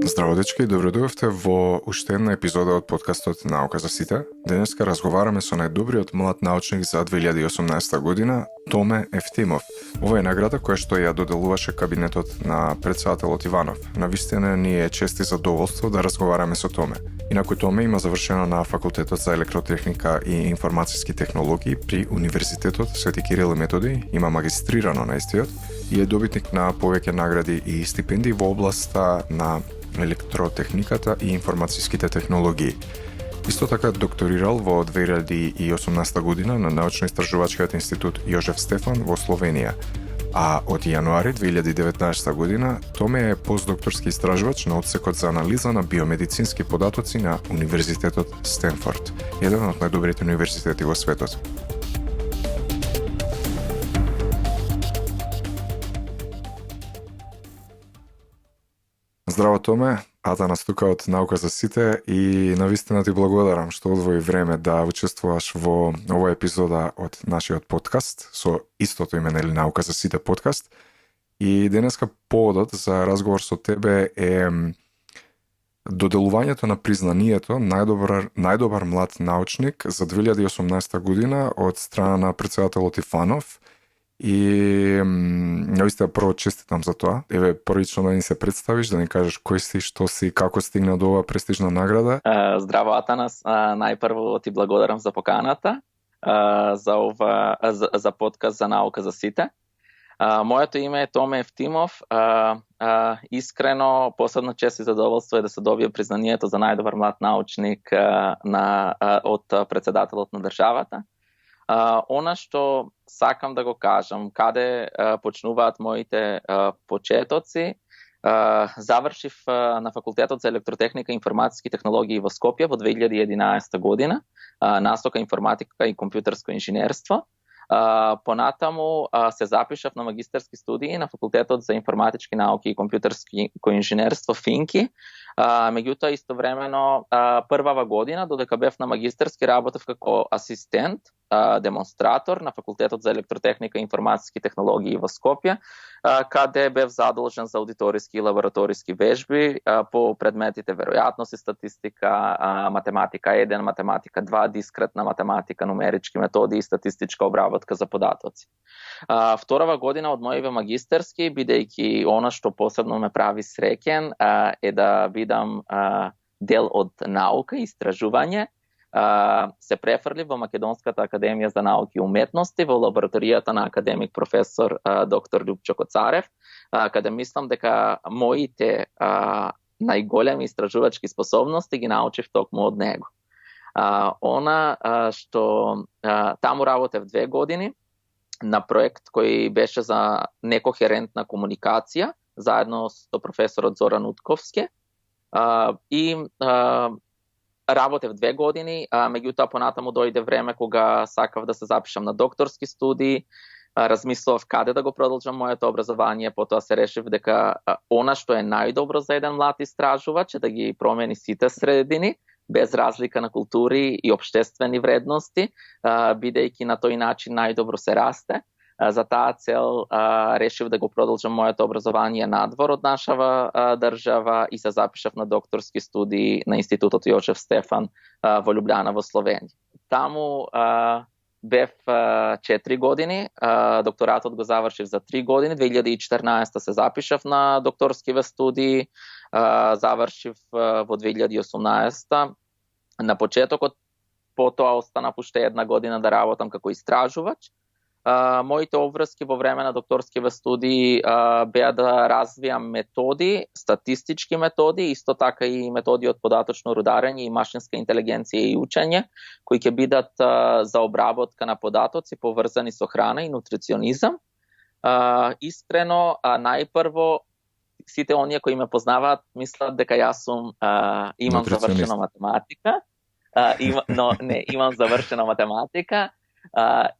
Здраво, дечки, и добро дојдовте во уште една епизода од подкастот Наука за сите. Денеска разговараме со најдобриот млад научник за 2018 година, Томе Евтимов. Ова е награда која што ја доделуваше кабинетот на претседателот Иванов. Навистина ни е чест и задоволство да разговараме со Томе. Инаку Томе има завршено на Факултетот за електротехника и информациски технологии при Универзитетот Свети Кирил и Методи, има магистрирано на истиот и е добитник на повеќе награди и стипендии во областа на електротехниката и информацијските технологии. Исто така докторирал во 2018 година на Научно-истражувачкиот институт Јожеф Стефан во Словенија, а од јануари 2019 година Томе е постдокторски истражувач на одсекот за анализа на биомедицински податоци на Универзитетот Стенфорд, еден од најдобрите универзитети во светот. Здраво, Томе, Атанас тука од Наука за сите и навистина ти благодарам што одвои време да учествуваш во оваа епизода од нашиот подкаст со истото име, нели, Наука за сите подкаст. И денеска поводот за разговор со тебе е доделувањето на признанието најдобар млад научник за 2018 година од страна на претседателот Иванов. И наистина прво честитам за тоа. Еве, првично да ни се представиш, да ни кажеш кој си, што си, како стигна до оваа престижна награда. Здраво, Атанас. Најпрво ти благодарам за поканата за подкаст за Наука за сите. Моето име е Томе Евтимов. Искрено, посебна чест и задоволство е да се добие признанието за најдобар млад научник од претседателот на државата. Она што сакам да го кажам, каде почнуваат моите почетоци, завршив на Факултетот за електротехника и информациски технологии во Скопје во 2011 година, настока информатика и компјутерско инженерство. Понатаму се запишав на магистерски студии на Факултетот за информатички науки и компјутерско инженерство ФИНКИ. Меѓутоа, истовремено, првава година, додека бев на магистерски, работев како асистент, демонстратор на Факултетот за електротехника и информациски технологии во Скопје, каде бев задолжен за аудиториски и лабораториски вежби по предметите веројатност и статистика, математика 1, математика 2, дискретна математика, нумерички методи и статистичка обработка за податоци. Вторава година од мојиве магистерски, бидејќи она што посебно ме прави среќен е да бидам дел од наука и истражување, се префрли во Македонската академија за науки и уметности во лабораторијата на академик професор доктор Љупчо Коцарев, каде мислам дека моите најголеми истражувачки способности ги научив токму од него. Она што таму работев 2 години на проект кој беше за некохерентна комуникација, заедно со професорот Зоран Утковски, и работев 2 години, меѓутоа понатаму дојде време кога сакав да се запишам на докторски студии, размислував каде да го продолжам моето образование, потоа се решив дека она што е најдобро за еден млад истражувач е да ги промени сите средини, без разлика на култури и обштествени вредности, бидејќи на тој начин најдобро се расте. За таа цел решив да го продолжам моето образование надвор од нашава држава и се запишав на докторски студии на Институтот Јожеф Стефан во Љубљана во Словенија. Таму бев 4 години, докторатот го завршив за 3 години, 2014 се запишав на докторскиве студии, завршив во 2018. На почетокот, потоа останав уште 1 година да работам како истражувач. Моите обврски во време на докторскиве студии беа да развијам методи, статистички методи, исто така и методи од податочно рударење и машинска интелигенција и учење, кои ќе бидат за обработка на податоци поврзани со храна и нутриционизам. Искрено, најпрво, сите оние кои ме познаваат мислат дека јас имам завршена математика, имам завршена математика,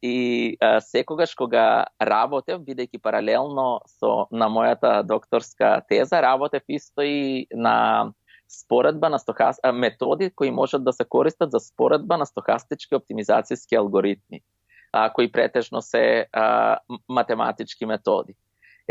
и секогаш кога работев, бидејќи паралелно на мојата докторска теза, работев исто и на споредба на методи кои можат да се користат за споредба на стохастички оптимизацијски алгоритми, кои претежно се математички методи.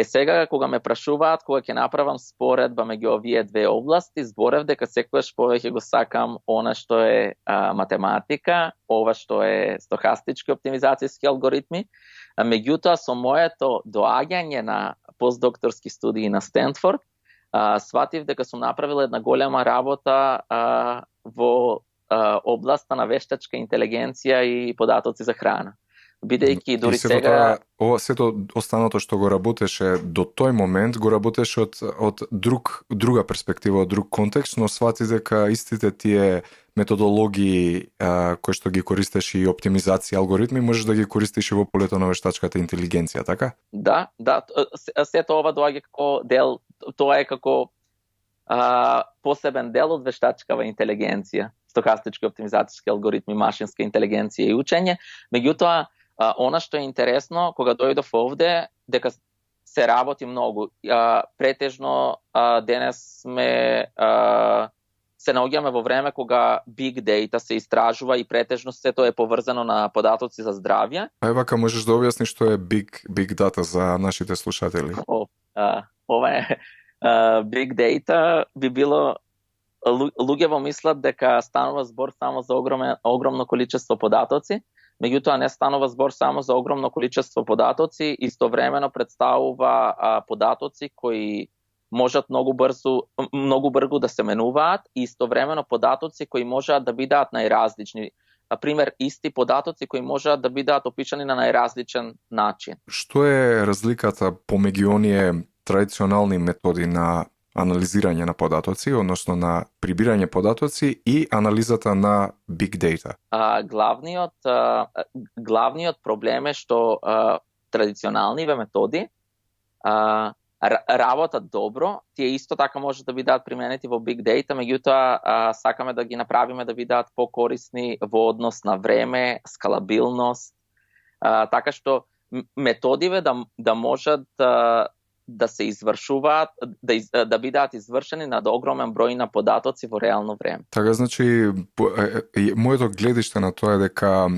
Сега, кога ме прашуваат, кога ќе направам споредба меѓу овие две области, зборев дека секогаш повеќе го сакам она што е математика, ова што е стохастички оптимизацијски алгоритми. Меѓутоа, со моето доаѓање на постдокторски студии на Стенфорд, сватив дека сум направил една голема работа во областа на вештачка интелигенција и податоци за храна. Бидејќи дури сега... Сето останато што го работеше до тој момент, го работеше од друга перспектива, од друг контекст, но свати дека истите тие методологии кои што ги користеш и оптимизација алгоритми, можеш да ги користиш и во полето на вештачката интелигенција, така? Да. Сето ова доаѓа како дел, тоа е како посебен дел од вештачкава интелигенција, стохастички оптимизацијски алгоритми, машинска интелигенција и учење. Меѓутоа, она што е интересно, кога дојдов овде, дека се работи многу. Претежно денес се наоѓаме во време кога big data се истражува и претежно сето е поврзано на податоци за здравје. Вака можеш да објасниш што е big data за нашите слушатели? Ова е big data би било, луѓето мислат дека станува збор само за огромно количество податоци, меѓутоа не станува збор само за огромно количество податоци, истовремено представува податоци кои можат многу брзо да се менуваат и истовремено податоци кои можат да бидат најразлични. Например, исти податоци кои можат да бидат опишани на најразличен начин. Што е разликата помеѓу оние традиционални методи на анализирање на податоци, односно на прибирање податоци и анализата на big data? Главниот проблем е што традиционалниве методи работат добро, тие исто така може да бидат применети во big data, меѓутоа сакаме да ги направиме да бидат покорисни во однос на време, скалабилност, така што методиве да можат да се извршуваат, да бидат извршени над огромен број на податоци во реално време. Така, значи, моето гледиште на тоа е дека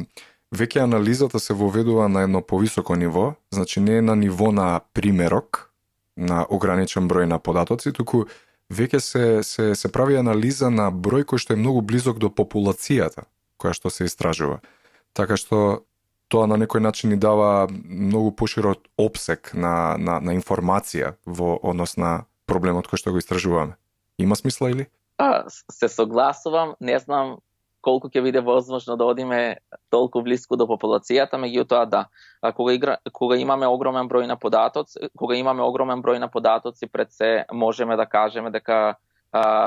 веќе анализата се воведува на едно повисоко ниво, значи не е на ниво на примерок, на ограничен број на податоци, туку веќе се прави анализа на број кој што е многу близок до популацијата која што се истражува. Така што тоа на некој начин ни дава многу поширок опсек на информација во однос на проблемот кој што го истражуваме. Има смисла или? Се согласувам, не знам колку ќе биде возможно да одиме толку блиску до популацијата, меѓутоа да. Кога имаме огромен број на податоци, пред се можеме да кажеме дека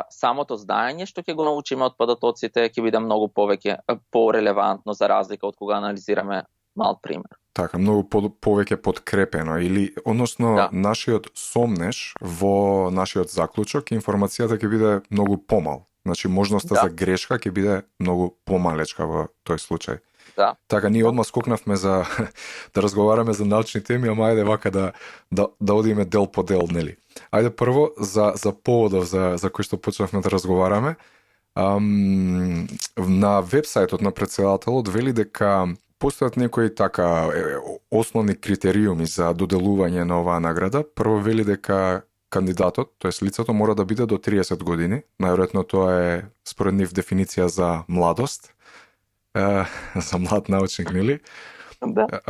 самото знаење што ќе го научиме од податоците ќе биде многу повеќе порелевантно за разлика од кога анализираме мал пример. Така, многу повеќе подкрепено или односно нашиот сомнеш во нашиот заклучок, информацијата ќе биде многу помал. Значи можноста за грешка ќе биде многу помалечка во тој случај. Да. Така, ние одма скокнавме за да разговараме за научни теми, ама ајде вака да одиме дел по дел, нели? Ајде прво за поводов за кој што почнавме да разговараме. На вебсајтот на претседателот вели дека постојат некои така основни критериуми за доделување на оваа награда. Прво вели дека кандидатот, тоест лицето, мора да биде до 30 години. Најверојатно тоа е според нив дефиниција за младост. За млад научник, нели? Да.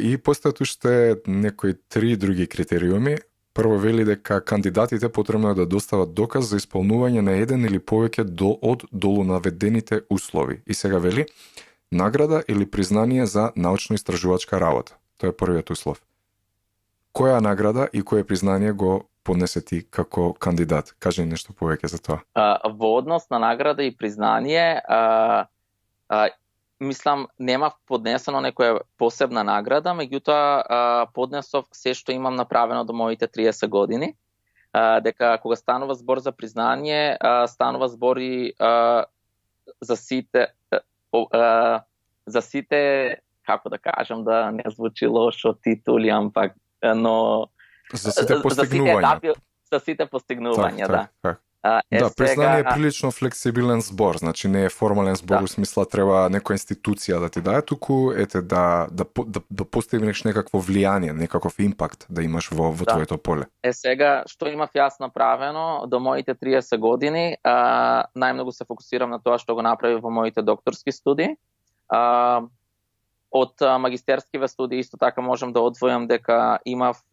И постојат уште некои 3 други критериуми. Прво вели дека кандидатите потребно е да достават доказ за исполнување на еден или повеќе од долу наведените услови. И сега вели награда или признание за научно-истражувачка работа. Тоа е првиот услов. Која награда и кое признание го поднесе ти како кандидат? Кажи нешто повеќе за тоа. Во однос на награда и признание, мислам, нема поднесено некоја посебна награда, меѓутоа поднесов се што имам направено до моите 30 години, дека кога станува збор за признание, станува збор и за сите, како да кажам, да не звучи лошо титули, ампак, но за сите постигнувања. За сите постигнувања, да. Да, признание е сега, прилично флексибилен збор, значи не е формален збор да, у смисла треба некоја институција да ти даде, туку ете да постигнеш некакво влијание, некаков импакт да имаш во да. твоето поле. Сега, што имав јас направено до моите 30 години, најмногу се фокусирам на тоа што го направив во моите докторски студии. Од магистерскиве студии исто така можам да одвојам дека имав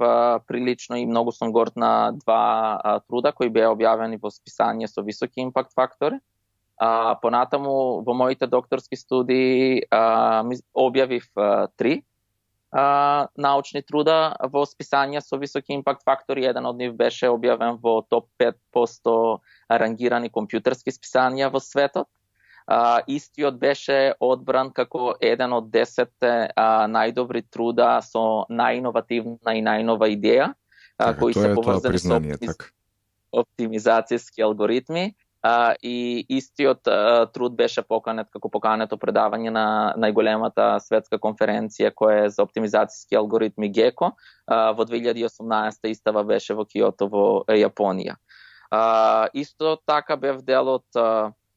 прилично и многу сум горд на два труда кои беа објавени во списание со високи импакт фактори. Понатаму во моите докторски студии објавив 3 научни труда во списанија со високи импакт фактори. Еден од нив беше објавен во топ 5% рангирани компјутерски списанија во светот. Истиот беше одбран како еден од 10 најдобри труда со најиновативна и најнова идеја, кои се поврзани со оптимизацијски алгоритми. И истиот труд беше поканет како покането предавање на најголемата светска конференција која е за оптимизацијски алгоритми ГЕКО. Во 2018 истава беше во Киото во Јапонија. Исто така бев дел од,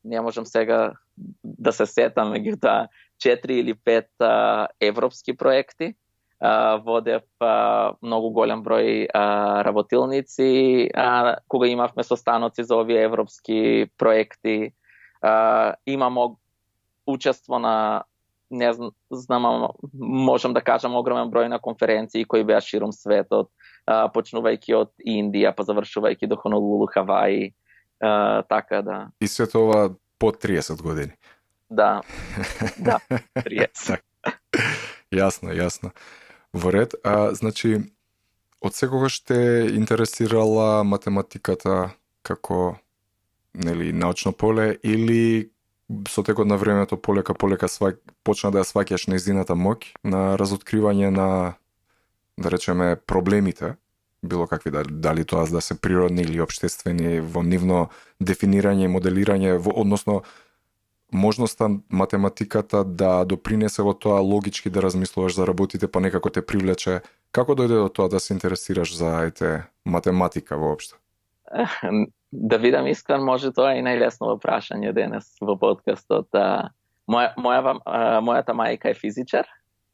не можам сега да се сетам, меѓутоа 4 или 5 европски проекти. Водев многу голем број работилници кога имавме состаноци за овие европски проекти. Имам учество на, не знам, можам да кажам огромен број на конференции кои беа широм светот, почнувајќи од Индија, па завршувајќи до Хонолулу, Хаваи, така да. И се тоа по 30 години. Да, 30. Јасно. Во ред, значи, од секогаш те интересирала математиката како, нели, научно поле или со текот на времето полека почна да ја сваќаш нејзината моќ на разоткривање на, да речеме, проблемите, било какви, дали тоа да се природни или општествени, во нивно дефинирање и моделирање, односно можноста математиката да допринесе во тоа логички да размислуваш за работите, па некако те привлече. Како дојде до тоа да се интересираш за математика воопшто? Да видам искрен, може тоа и најлесно прашање денес во подкастот. Мојата мајка е физичар.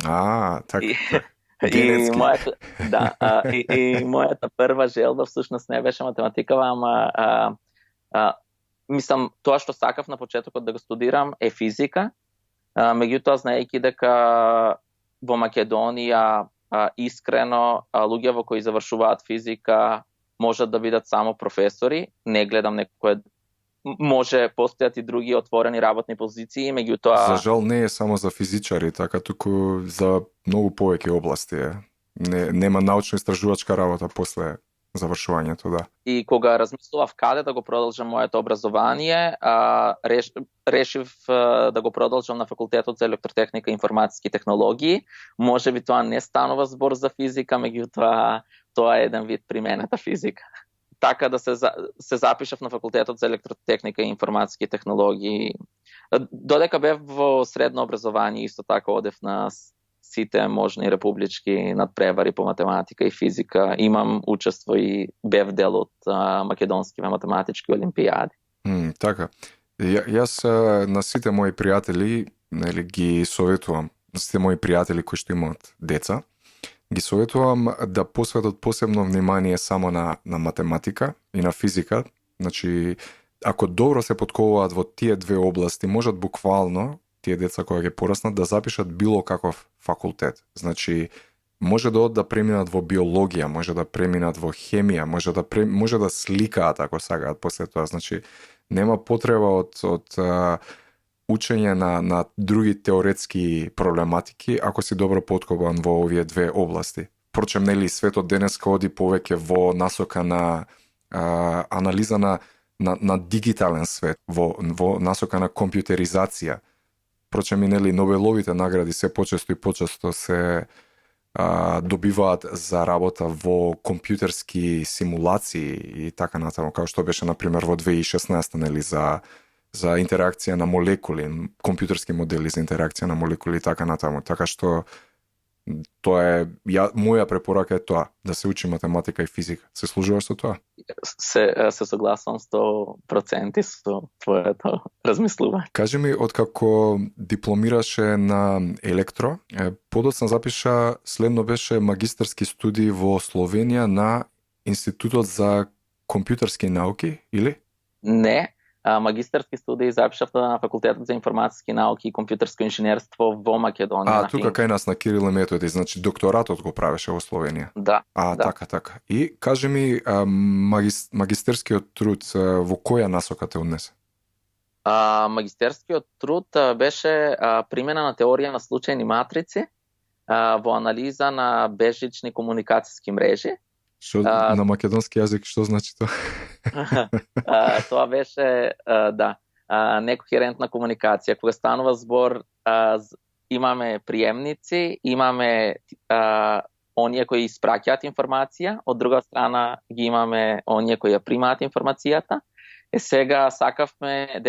Така. И мојата прва желба всушност не беше математикава, ама мислам, тоа што сакав на почетокот да го студирам е физика, меѓутоа знаејќи дека во Македонија искрено луѓе во кои завршуваат физика можат да бидат само професори, не гледам некој, може постојат и други отворени работни позиции, меѓутоа За жал не е само за физичари, така туку за многу повеќе области е. Нема научно-истражувачка работа после завршувањето, да. И кога размислував каде да го продолжам моето образование, решив да го продолжам на факултетот за електротехника и информатски технологии. Може би тоа не станува збор за физика, меѓутоа тоа е еден вид применета физика. Така да се запишав на факултетот за електротехника и информатски технологии. Додека бев во средно образование, исто така одев на сите можни републички надпревари по математика и физика. Имам учество и бев дел од македонскиве математички олимпијади. Така. Јас на сите мои пријатели, нели, ги советувам, сите мои пријатели кои што имаат деца, ги советувам да посветат посебно внимание само на математика и на физика. Значи, ако добро се подколуваат во тие две области, можат буквално тие деца кои ќе пораснат да запишат било каков факултет. Значи, може да преминат во биологија, може да преминат во хемија, може да сликаат ако сакаат после тоа. Значи, нема потреба од учење на други теоретски проблематики ако си добро подкопан во овие две области. Впрочем, нели, светот денеска оди повеќе во насока на анализа на дигитален свет, во насока на компјутеризација. Впрочем, и нели, Нобеловите награди се почесто се добиваат за работа во компјутерски симулации и така натаму, како што беше, например, во 2016, нели, за интеракција на молекули, компјутерски модели за интеракција на молекули и така натаму. Така што Тоа е моја препорака е тоа, да се учи математика и физика. Се служуваш со тоа? Се согласувам 100% со твоето размислување. Кажи ми, откако дипломираше на електро, подоцна запиша следно беше магистарски студии во Словенија на Институтот за компјутерски науки, или? Не, магистарски студии запишав на Факултетот за информатски науки и компјутерско инженерство во Македонија. Тука кај нас на Кирил и Методи, значи докторатот го правеше во Словенија. Да. Да. Така. И кажи ми, магистерскиот труд во која насока те однесе? Магистерскиот труд беше примена на теорија на случајни матрици во анализа на бежични комуникацијски мрежи. Што на македонски јазик што значи тоа? Тоа беше некохерентна комуникација. Кога станува збор, имаме приемници, имаме оние кои испраќаат информација, од друга страна ги имаме оние кои ја примаат информацијата. Сега сакавме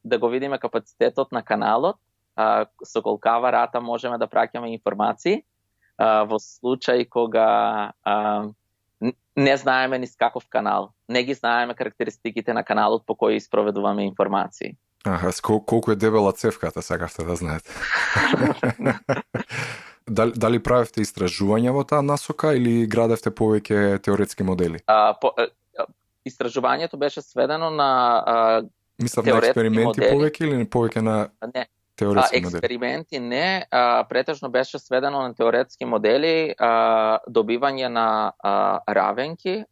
да го видиме капацитетот на каналот, со колкава рата можеме да праќаме информации, во случај кога не знаеме низ каков канал, не ги знаеме карактеристиките на каналот по кој испроведуваме информации. Колку е дебела цевката, сакавте да знаете. Дали правевте истражувања во таа насока или градевте повеќе теоретски модели? Истражувањето беше сведено на мислам на експерименти модели. Повеќе или повеќе на теоретски модели? Експерименти не, претежно беше сведено на теоретски модели, добивање на равенки,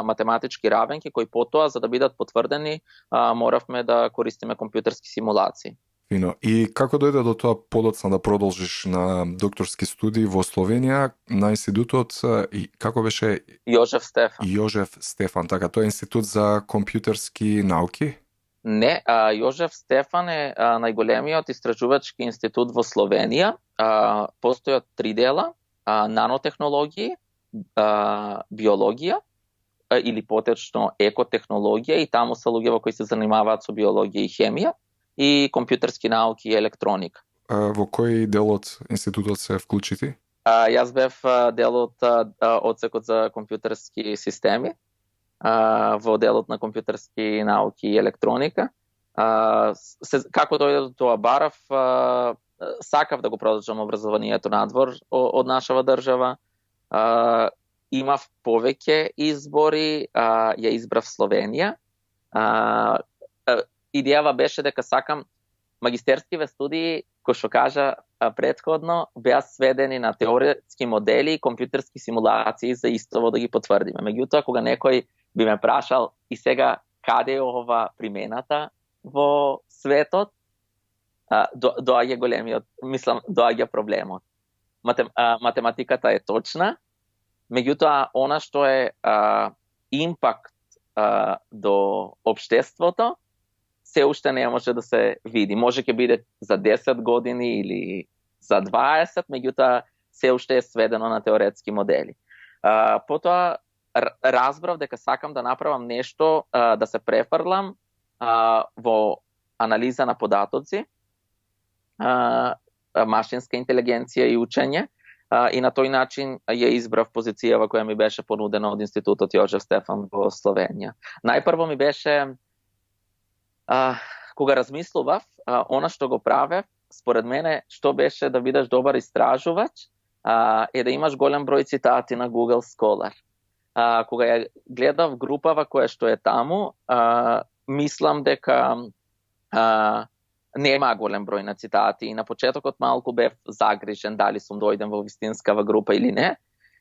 математички равенки, кои потоа, за да бидат потврдени, моравме да користиме компјутерски симулации. Фино. И како дојде до тоа подоцна да продолжиш на докторски студии во Словенија на институтот и како беше? Јожеф Стефан, така, тоа е институт за компјутерски науки? Не, Јожеф Стефан е најголемиот истражувачки институт во Словенија. Постојат 3 дела: нанотехнологии, биологија или поточно екотехнологија, и таму се луѓе кои се занимаваат со биологија и хемија, и компјутерски науки и електроника. Во кој дел од институтот се вклучити? Јас бев дел од одсекот за компјутерски системи, во делот на компјутерски науки и електроника. Како дојде до тоа барав, сакав да го продолжам образованието надвор од нашава држава. Имав повеќе избори, ја избрав Словенија. Идејава беше дека сакам магистерскиве студии, кој што кажа претходно, беа сведени на теоретски модели и компјутерски симулации за истово да ги потврдиме. Меѓутоа, кога некој би ме прашал и сега каде е ова примената во светот, доаѓа проблемот. Математиката е точна, меѓутоа она што е импакт до општеството се уште не може да се види. Може ќе биде за 10 години или за 20, меѓутоа се уште е сведено на теоретски модели. Потоа разбрав дека сакам да направам нешто, да се префрлам во анализа на податоци, машинска интелигенција и учење, и на тој начин ја избрав позицијава која ми беше понудена од Институтот Јожеф Стефан во Словенија. Најпрво ми беше, кога размислував, она што го правев, според мене, што беше да бидеш добар истражувач, е да имаш голем број цитати на Google Scholar. Кога ја гледав групава која што е таму, мислам дека нема голем број на цитати, и на почетокот малку бев загрижен дали сум дојден во вистинскава група или не.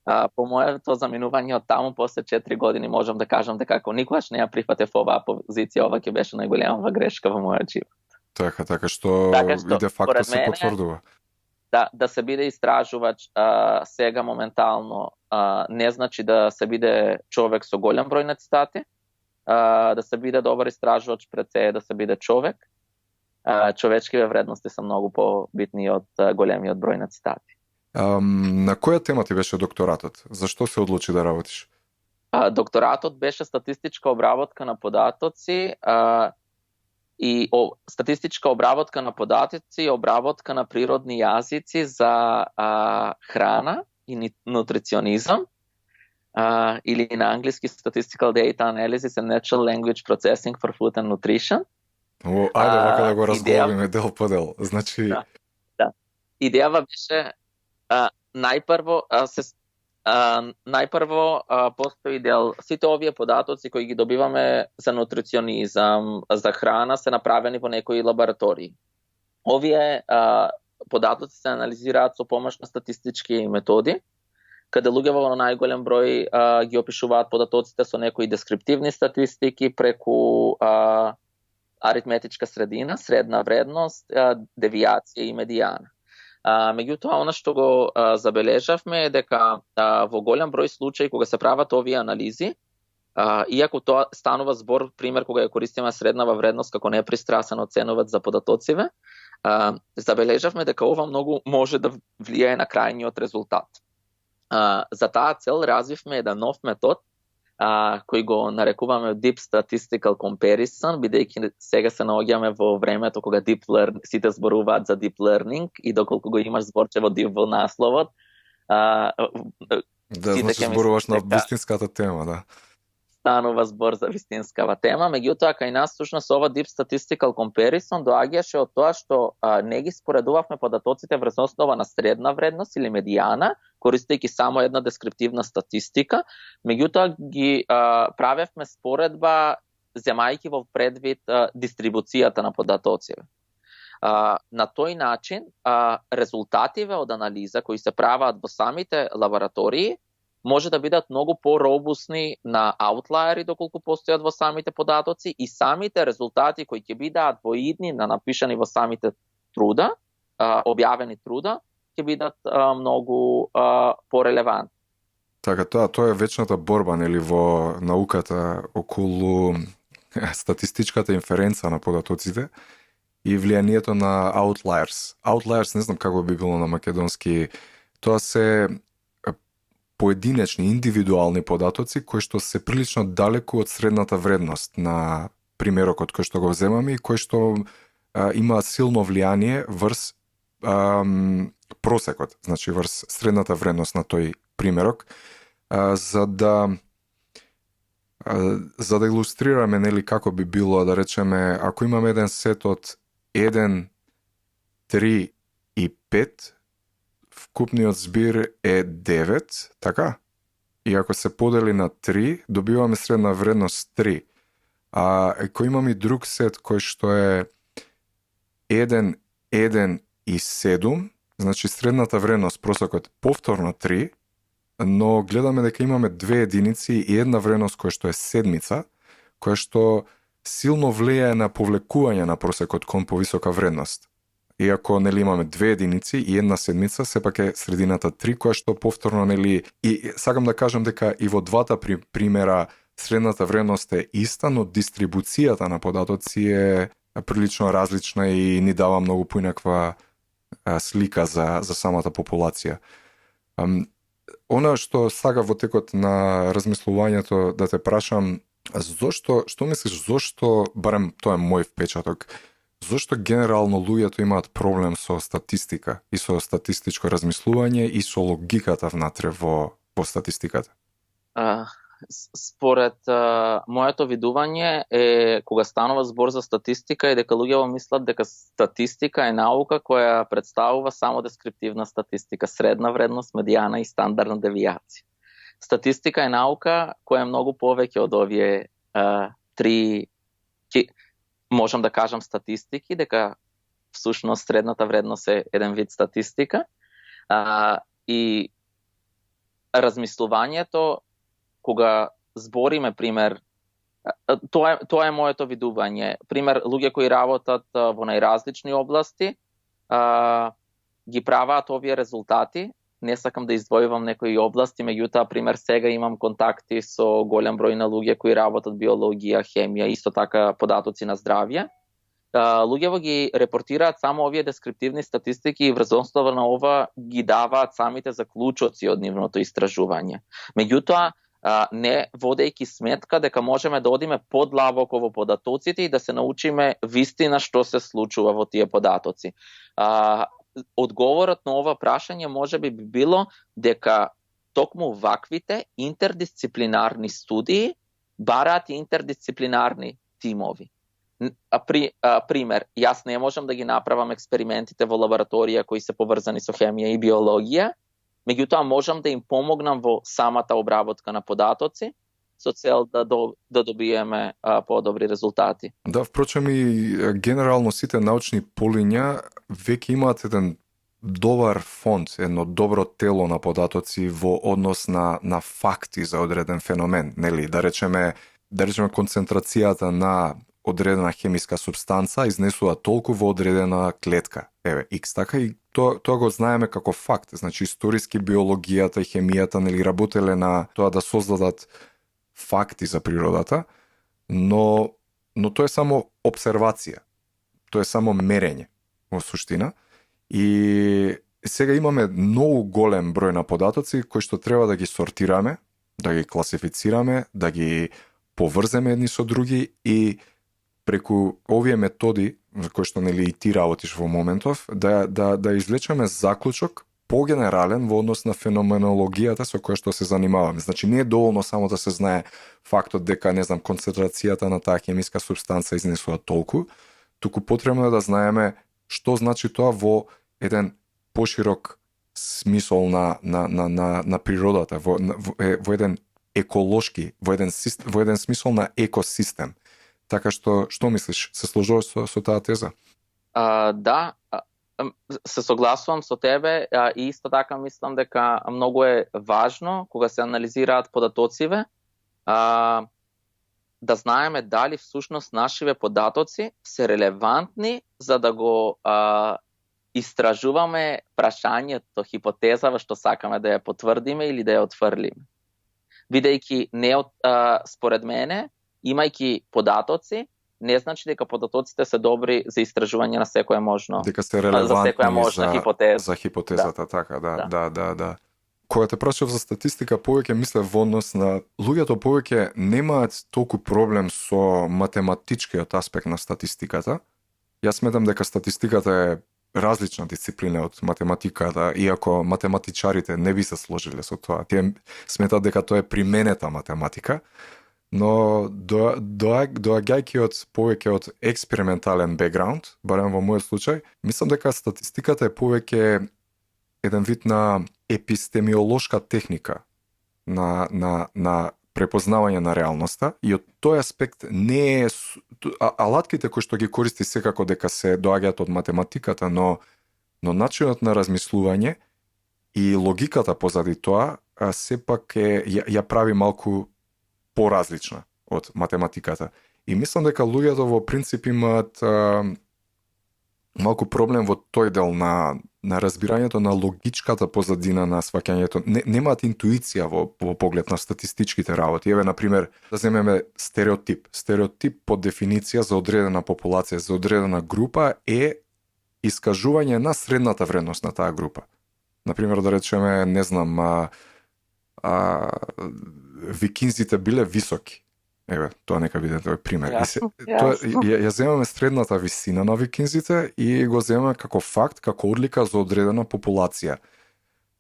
По моето заминување од таму, после 4 години, можам да кажам дека ако никогаш не ја прифатев оваа позиција, ова ќе беше најголемава грешка во мојот живот. Така што и де факто се потврдува. Да се биде истражувач сега моментално не значи да се биде човек со голем број на цитати, да се биде добар истражувач пред се да се биде човек. Човечкиве вредности се многу побитни од големиот број на цитати. На која тема ти беше докторатот? Зашто се одлучи да работиш? Докторатот беше статистичка обработка на податоци и статистичка обработка на податоци и обработка на природни јазици за храна и нутриционизам, или на англиски Statistical Data Analysis and Natural Language Processing for Food and Nutrition. Ајде вака да го разглавиме дел по дел. Значи... Да. Идејава беше најпрво постои дел, сите овие податоци кои ги добиваме за нутриционизам, за храна, се направени во некои лаборатории. Овие податоци се анализираат со помош на статистички методи, каде луѓето во најголем број ги опишуваат податоците со некои дескриптивни статистики преку аритметичка средина, средна вредност, девијација и медијана. Меѓутоа, она што го забележавме е дека во голем број случаи кога се прават овие анализи, иако тоа станува збор, пример, кога ја користиме среднава вредност како непристрасен оценувач за податоциве, забележавме дека ова многу може да влијае на крајниот резултат. За таа цел развивме еден нов метод, кој го нарекуваме Deep Statistical Comparison, бидејќи сега се наоѓаме во времето кога сите зборуваат за Deep Learning и доколку го имаш зборчево Deep во насловот. Значи зборуваш на вистинската тема, да. Станува збор за вистинскава тема, меѓутоа кај нас всушност ова Deep Statistical Comparison доаѓаше од тоа што не ги споредувавме податоците врз основа на средна вредност или медијана, користејќи само една дескриптивна статистика, меѓутоа ги правевме споредба земајќи во предвид дистрибуцијата на податоците. На тој начин резултативе од анализа кои се прават во самите лаборатории може да бидат многу по-робусни на аутлаери доколку постојат во самите податоци и самите резултати кои ќе бидат воидни на напишани во самите труда, објавени труда, ќе бидат многу порелевантни. Така, тоа е вечната борба, нели, во науката околу статистичката инференца на податоците и влијанието на outliers. Outliers, не знам како би било на македонски, тоа се поединечни, индивидуални податоци кои што се прилично далеку од средната вредност на примерокот кој што го земаме и кои што имаат силно влијание врз просекот, значи врз средната вредност на тој примерок, за да илустрираме, нели, како би било, да речеме, ако имаме еден сет од 1, 3 и 5, вкупниот збир е 9, така? И ако се подели на 3, добиваме средна вредност 3. Ако имаме друг сет кој што е 1, 1 и 7, значи средната вредност просекот повторно 3, но гледаме дека имаме две единици и една вредност која што е седмица, која што силно влијае на повлекување на просекот кон повисока вредност. Иако, нели, имаме две единици и една седмица, сепак е средината 3, која што повторно, нели, и сакам да кажам дека и во двата примера средната вредност е иста, но дистрибуцијата на податоци е прилично различна и ни дава многу поинаква слика за самата популација. Она што сага во текот на размислувањето да те прашам, што мислиш, зошто, барем тоа е мој впечаток, зошто генерално луѓето имаат проблем со статистика и со статистичко размислување и со логиката внатре во статистиката? Според моето видување е кога станува збор за статистика и дека луѓето мислат дека статистика е наука која представува само дескриптивна статистика, средна вредност, медијана и стандардна девијација. Статистика е наука која е многу повеќе од овие три, можам да кажам, статистики, дека всушност средната вредност е еден вид статистика и размислувањето кога збориме, пример, тоа е моето видување. Пример, луѓе кои работат во најразлични области ги праваат овие резултати. Не сакам да издвојувам некои области, меѓутоа, пример, сега имам контакти со голем број на луѓе кои работат биологија, хемија, исто така податоци на здравје. Луѓето ги репортираат само овие дескриптивни статистики и врз основа на ова ги даваат самите заклучоци од нивното истражување. Меѓутоа, не водејќи сметка дека можеме да одиме подлабоко во податоците и да се научиме вистина што се случува во тие податоци. Одговорот на ова прашање можеби би било дека токму ваквите интердисциплинарни студии бараат интердисциплинарни тимови. Пример, јас не можам да ги направам експериментите во лабораторија кои се поврзани со хемија и биологија, меѓутоа можам да им помогнам во самата обработка на податоци со цел да добиеме подобри резултати. Да, впрочем и генерално сите научни полиња веќе имаат еден добар фонд, едно добро тело на податоци во однос на факти за одреден феномен, нели? Да речеме концентрацијата на одредена хемиска субстанца изнесува толку во одредена клетка. Еве, X, така и тоа го знаеме како факт. Значи, историски биологијата и хемијата нели работеле на тоа да создадат факти за природата, но тоа е само обсервација. Тоа е само мерење во суштина. И сега имаме многу голем број на податоци кои што треба да ги сортираме, да ги класифицираме, да ги поврземе едни со други и преку овие методи кои што нели и ти работиш во моментов, да извлечеме заклучок погенерален во однос на феноменологијата со која што се занимаваме. Значи не е доволно само да се знае фактот дека концентрацијата на таа хемиска субстанца изнесува толку, туку потребно е да знаеме што значи тоа во еден поширок смисол на природата, во еден еколошки, во еден смисол на екосистем. Така што мислиш? Се сложуваш со таа теза? Да, се согласувам со тебе и исто така мислам дека многу е важно кога се анализираат податоциве да знаеме дали всушност нашиве податоци се релевантни за да го истражуваме прашањето, хипотезава што сакаме да ја потврдиме или да ја отфрлиме. Бидејќи според мене, имајќи податоци, не значи дека податоците се добри за истражување на секоја можно. Дека се релевантни хипотеза. За хипотезата, да. Така, да. Кога те прашав за статистика, повеќе мисле во однос на луѓето повеќе немаат толку проблем со математичкиот аспект на статистиката. Јас сметам дека статистиката е различна дисциплина од математиката, иако математичарите не би се сложиле со тоа. Тие сметат дека тоа е применета математика, но доаѓајќи од повеќе од експериментален бекграунд, барем во мојот случај, мислам дека статистиката е повеќе еден вид на епистемиолошка техника на препознавање на реалноста и од тој аспект не е алатките кои што ги користи секако дека се доаѓаат од математиката, но начинот на размислување и логиката позади тоа сепак ја прави малку поразлична од математиката. И мислам дека луѓето во принцип имаат малку проблем во тој дел на разбирањето на логичката позадина на сваќањето. Немаат интуиција во поглед на статистичките работи. Еве, например, да земеме стереотип. Стереотип по дефиниција за одредена популација, за одредена група е искажување на средната вредност на таа група. Например, да речеме, не знам, викинзите биле високи. Еве, тоа нека биде тој пример. Ја земаме средната висина на викинзите и го земаме како факт, како одлика за одредена популација.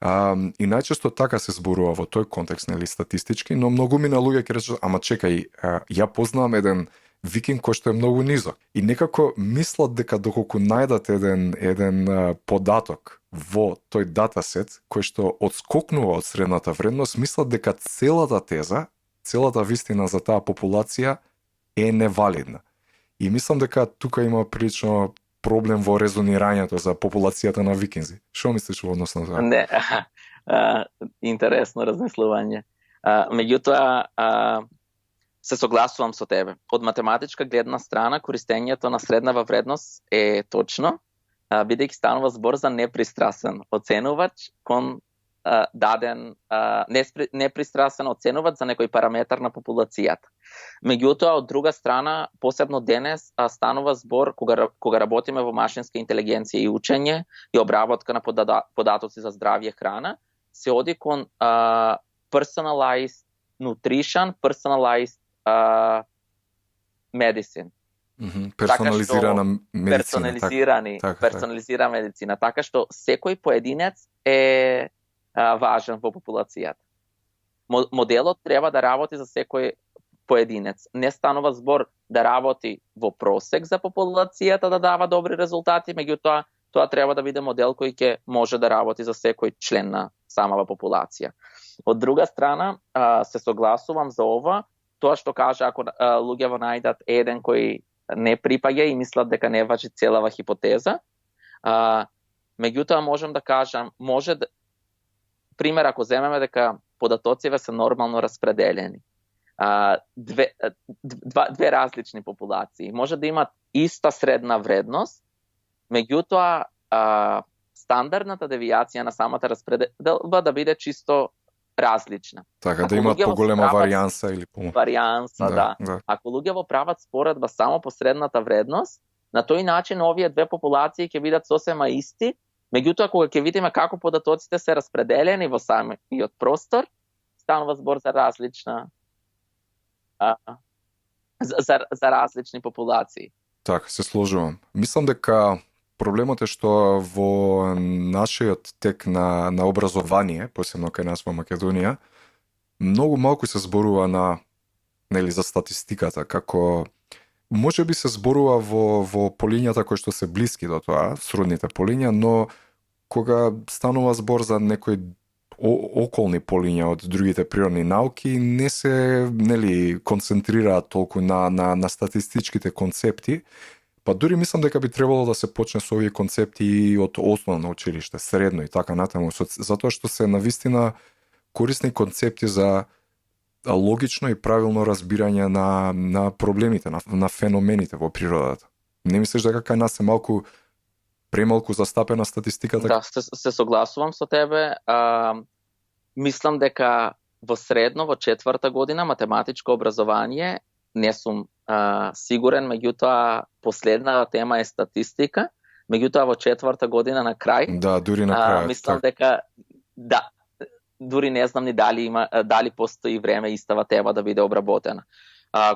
И најчесто така се зборува во тој контекст, нели, статистички, но многу мина луѓе ќе речат, ама чекај, ја познавам еден викинг кој што е многу низок. И некако мислат дека доколку најдат еден податок во тој датасет кој што одскокнува од средната вредност, мислат дека целата вистина за таа популација е невалидна. И мислам дека тука има прилично проблем во резонирањето за популацијата на викинзи. Што мислиш во однос на тоа? Не, интересно размислување. Меѓутоа, се согласувам со тебе. Од математичка гледна страна, користењето на среднава вредност е точно, бидејќи станува збор за непристрасен оценувач кон даден непристрасен оценувач за некој параметар на популацијата. Меѓутоа, од друга страна, посебно денес, станува збор кога работиме во машинска интелигенција и учење и обработка на податоци за здравје храна, се оди кон personalized nutrition, personalized medicine. Персонализирана медицина. Персонализирана медицина, така што секој поединец е важен во популацијата. Моделот треба да работи за секој поединец. Не станува збор да работи во просек за популацијата да дава добри резултати, меѓутоа тоа треба да биде модел кој ќе може да работи за секој член на самава популација. Од друга страна, се согласувам за ова, тоа што кажа ако луѓето најдат еден кој не припаѓа и мислат дека не важи целава хипотеза. Меѓутоа можам да кажам, пример ако земеме дека податоците се нормално распределени. Две различни популации може да имат иста средна вредност, меѓутоа стандардната девијација на самата распределба да биде чисто различна. Така, да имат поголема варијанса или варијанса, да. Ако луѓето прават споредба само по средната вредност, на тој начин овие две популации ќе бидат сосема исти, меѓутоа кога ќе видиме како податоците се распределени во самиот простор, станува збор за различна за различни популации. Така, се сложувам. Мислам дека проблемот е што во нашиот тек на образование, посебно кај нас во Македонија, многу малку се зборува за статистиката, како може би се зборува во полињата кои што се блиски до тоа, сродните полиња, но кога станува збор за некои околни полиња од другите природни науки, не се концентрираат толку на статистичките концепти. Па дури мислам дека би требало да се почне со овие концепти и од основно училиште, средно и така натаму, затоа што се навистина корисни концепти за логично и правилно разбирање на проблемите, на феномените во природата. Не мислиш дека кај нас е премалку застапена статистиката? Да, се согласувам со тебе. Мислам дека во средно, во 4-та година математичко образование, не сум сигурен, меѓутоа последната тема е статистика, меѓутоа во 4-та година на крај. Да, дури на крај. Мислам дека дури не знам ни дали постои време истава тема да биде обработена.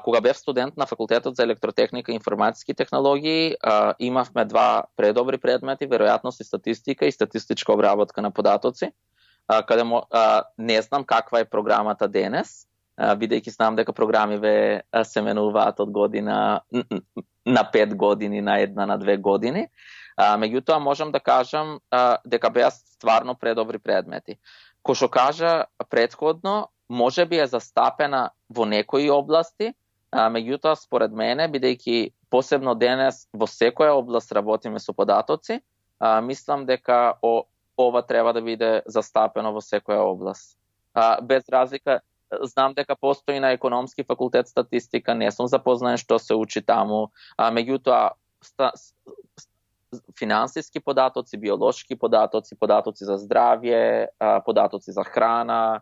Кога бев студент на факултетот за електротехника и информатски технологии, имавме два предобри предмети, веројатност и статистика и статистичка обработка на податоци, каде не знам каква е програмата денес, бидејќи знам дека програмиве се менуваат од година на 5 години, на 1 на 2 години. Меѓутоа можам да кажам дека беа стварно предобри предмети. Кој што кажа претходно, може би е застапена во некои области, меѓутоа според мене, бидејќи посебно денес во секоја област работиме со податоци, мислам дека ова треба да биде застапено во секоја област. Без разлика, знам дека постои на економски факултет статистика, не сум запознаен што се учи таму, меѓутоа финансиски податоци, биолошки податоци, податоци за здравје, податоци за храна,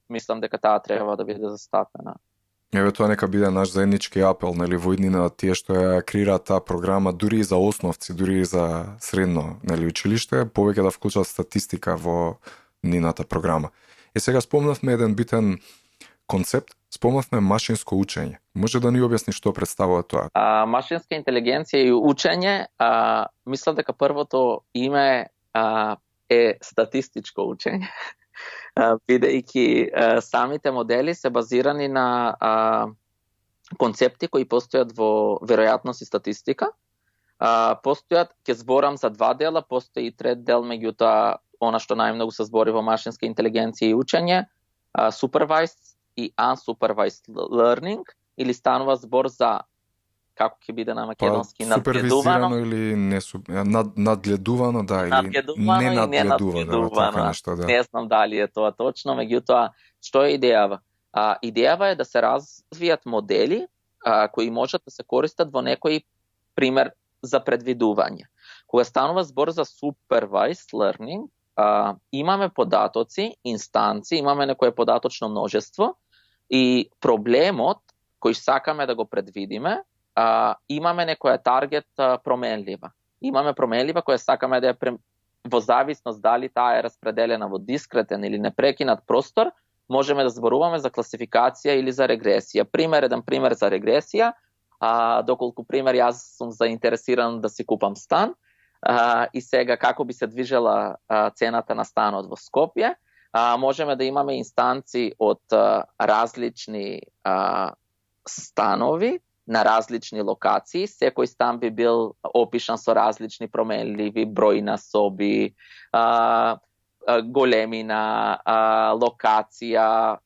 мислам дека таа треба да биде застапена. Еве тоа нека биде наш заеднички апел, во иднина тие што ја креираат таа програма, дури и за основци, дури и за средно, училиште, повеќе да вклучат статистика во нината програма. И сега спомнавме еден битен концепт, спомнавме машинско учење. Може да ни објасни што представува тоа? Машинска интелигенција и учење, мислам дека првото име е статистичко учење. Бидејќи самите модели се базирани на концепти кои постојат во веројатност и статистика. Постојат, ќе зборам за два дела, постои и трет дел, меѓутоа она што најмногу се збори во машинска интелигенција и учење, supervised и unsupervised learning, или станува збор за, како ќе биде на македонски, надгледувано или надгледувано, да, или ненадгледувано, така нешто, да. Не знам дали е тоа точно, меѓутоа, што е идејава? Идејава е да се развијат модели кои можат да се користат во некој пример за предвидување. Кога станува збор за supervised learning, имаме податоци, инстанци, имаме некое податочно множество и проблемот кој сакаме да го предвидиме, имаме некоја таргет променлива. Имаме променлива која сакаме да ја во зависност дали таа е распределена во дискретен или непрекинат простор, можеме да зборуваме за класификација или за регресија. Еден пример за регресија, доколку пример јас сум заинтересиран да си купам стан, и сега како би се движела цената на станот во Скопје, можеме да имаме инстанци од различни станови на различни локации. Секој стан би бил опишан со различни променливи, број на соби, големина, локација,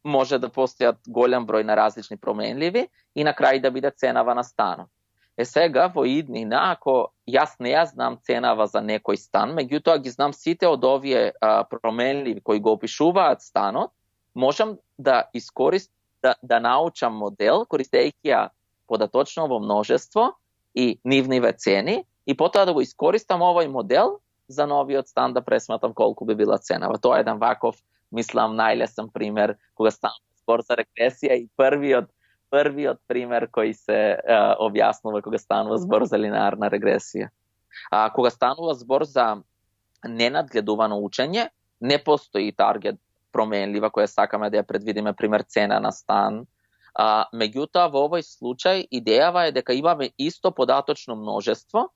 може да постојат голем број на различни променливи и на крај да биде ценава на станот. Сега во иднина, ако јас не ја знам ценава за некој стан, меѓутоа ги знам сите од овие променливи кои го опишуваат станот, можам да искористам да научам модел користејќи ја податочно во множество и нивниве цени и потоа да го искористам овој модел за новиот стан да пресматам колку би била ценава. Тоа е еден ваков, мислам, најлесен пример кога станува збор за регресија и првиот пример кој се објаснува кога станува збор за линеарна регресија. Кога станува збор за ненадгледувано учење, не постои таргет променлива која сакаме да ја предвидиме, пример цена на стан. Меѓутоа, во овој случај идејава е дека имаме исто податочно множество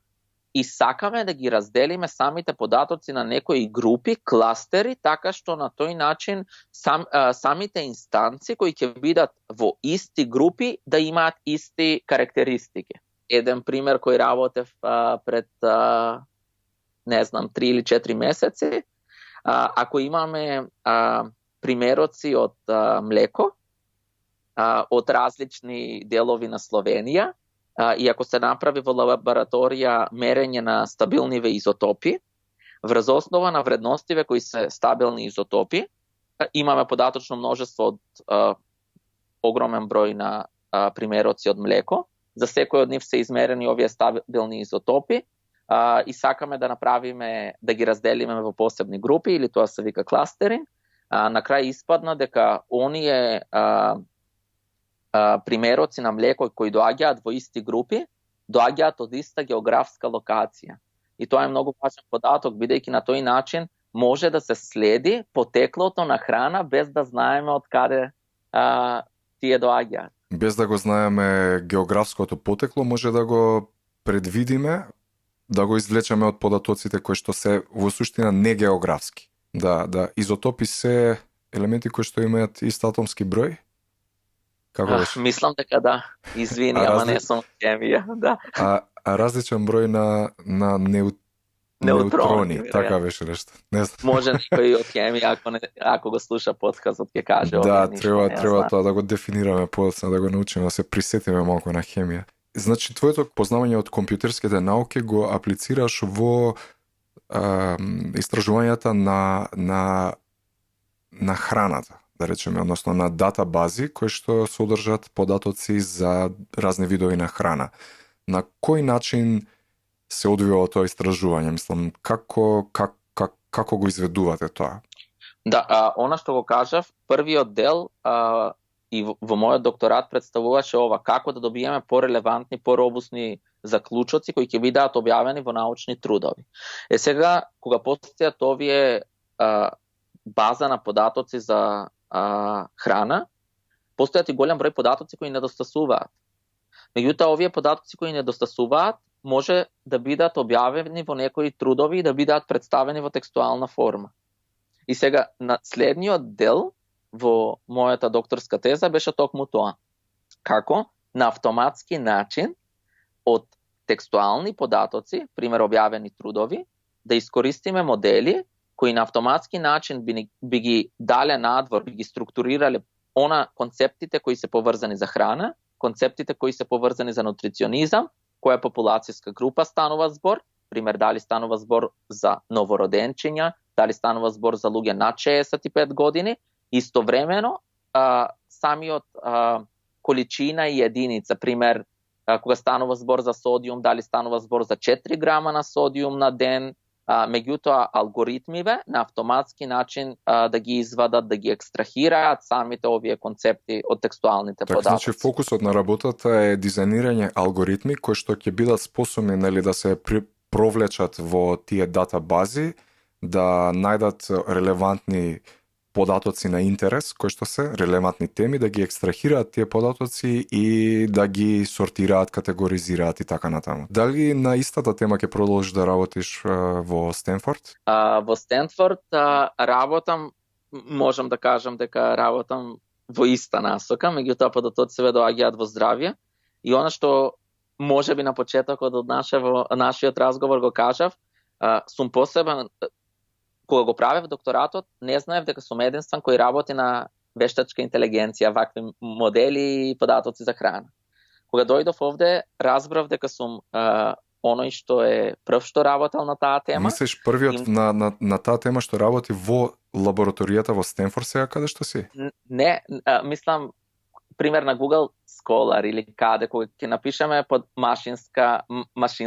и сакаме да ги разделиме самите податоци на некои групи, кластери, така што на тој начин самите инстанци кои ќе бидат во исти групи да имаат исти карактеристики. Еден пример кој работев пред 3 или 4 месеци, ако имаме примероци од млеко од различни делови на Словенија, и ако се направи во лабораторија мерење на стабилниве изотопи, врз основа на вредностиве кои се стабилни изотопи, имаме податочно множество од огромен број на примероци од млеко. За секој од нив се измерени овие стабилни изотопи и сакаме да направиме, да ги разделиме во посебни групи, или тоа се вика кластеринг. На крај испадна дека оние примероци на млеко кои доаѓаат во исти групи, доаѓаат од иста географска локација. И тоа е многу важен податок, бидејќи на тој начин може да се следи потеклото на храна без да знаеме од каде тие доаѓаат. Без да го знаеме географското потекло, може да го предвидиме, да го извлечеме од податоците кои што се во суштина не географски. Да, изотопи се елементи кои што имаат ист атомски број? Како беше? Мислам дека да. Извини, ама не сум хемија, да. А различен број на неутрони, така беше нешто. Не знам. Може некој од хемија ако го слуша подкастот ќе каже. Да, треба тоа да го дефинираме подоцна, да го научиме, да се присетиме малку на хемија. Значи, твоето познавање од компјутерските науки го аплицираш во истражувањата на храната, да речеме, односно на датабази кои што содржат податоци за разни видови на храна. На кој начин се одвива тоа истражување? Мислам, како го изведувате тоа? Да, она што го кажав, првиот дел и во мојот докторат представуваше ова, како да добиеме порелевантни, поробусни заклучоци кои ќе бидат објавени во научни трудови. Сега, кога постојат овие база на податоци за храна, постојат и голем број податоци кои недостасуваат. Меѓутоа, овие податоци кои недостасуваат може да бидат објавени во некои трудови и да бидат представени во текстуална форма. И сега, на следниот дел во мојата докторска теза беше токму тоа. Како на автоматски начин од текстуални податоци, пример објавени трудови, да искористиме модели кои на автоматски начин би ги дале надвор, би ги структурирале концептите кои се поврзани за храна, концептите кои се поврзани за нутриционизам, која популацијска група станува збор, пример дали станува збор за новороденчиња, дали станува збор за луѓе над 65 години, истовремено самиот количина и единица, пример кога станува збор за содиум, дали станува збор за 4 грама на содиум на ден, меѓутоа алгоритмиве на автоматски начин да ги извадат, да ги екстрахираат самите овие концепти од текстуалните податоци. Значи фокусот на работата е дизајнирање алгоритми кои што ќе бидат способни да се провлечат во тие датабази, да најдат релевантни податоци на интерес, кои што се релевантни теми, да ги екстрахираат тие податоци и да ги сортираат, категоризираат и така натаму. Дали на истата тема ќе продолжиш да работиш во Стенфорд? Во Стенфорд работам, можам да кажам дека работам во иста насока, меѓутоа податоците доаѓаат во здравје. И она што може би на почетокот од нашиот разговор го кажав, сум посебен, кога го правев докторатот, не знаев дека сум единствен кој работи на вештачка интелигенција, вакви модели и податоци за храна. Кога дојдов овде, разбрав дека сум оној што е прв што работел на таа тема. Мислиш првиот на таа тема што работи во лабораторијата во Стенфорд сега каде што си? Не, мислам пример на Google Scholar или каде кога ќе напишеме под machine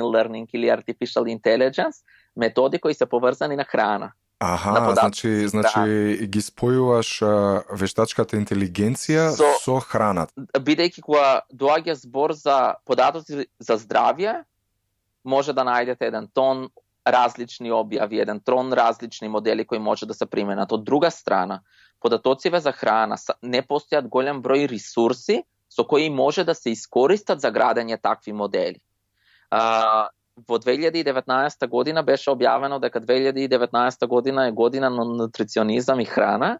learning или artificial intelligence, методи кои се поврзани на храна. Значи ги спојуваш вештачката интелигенција со храната. Бидејќи кога доаѓа збор за податоци за здравје, може да најдете еден тон различни објави, еден трон различни модели кои може да се применат. Од друга страна, податоциве за храна не постојат голем број ресурси со кои може да се искористат за градење такви модели. Во 2019 година беше објавено дека 2019 година е година на нутриционизам и храна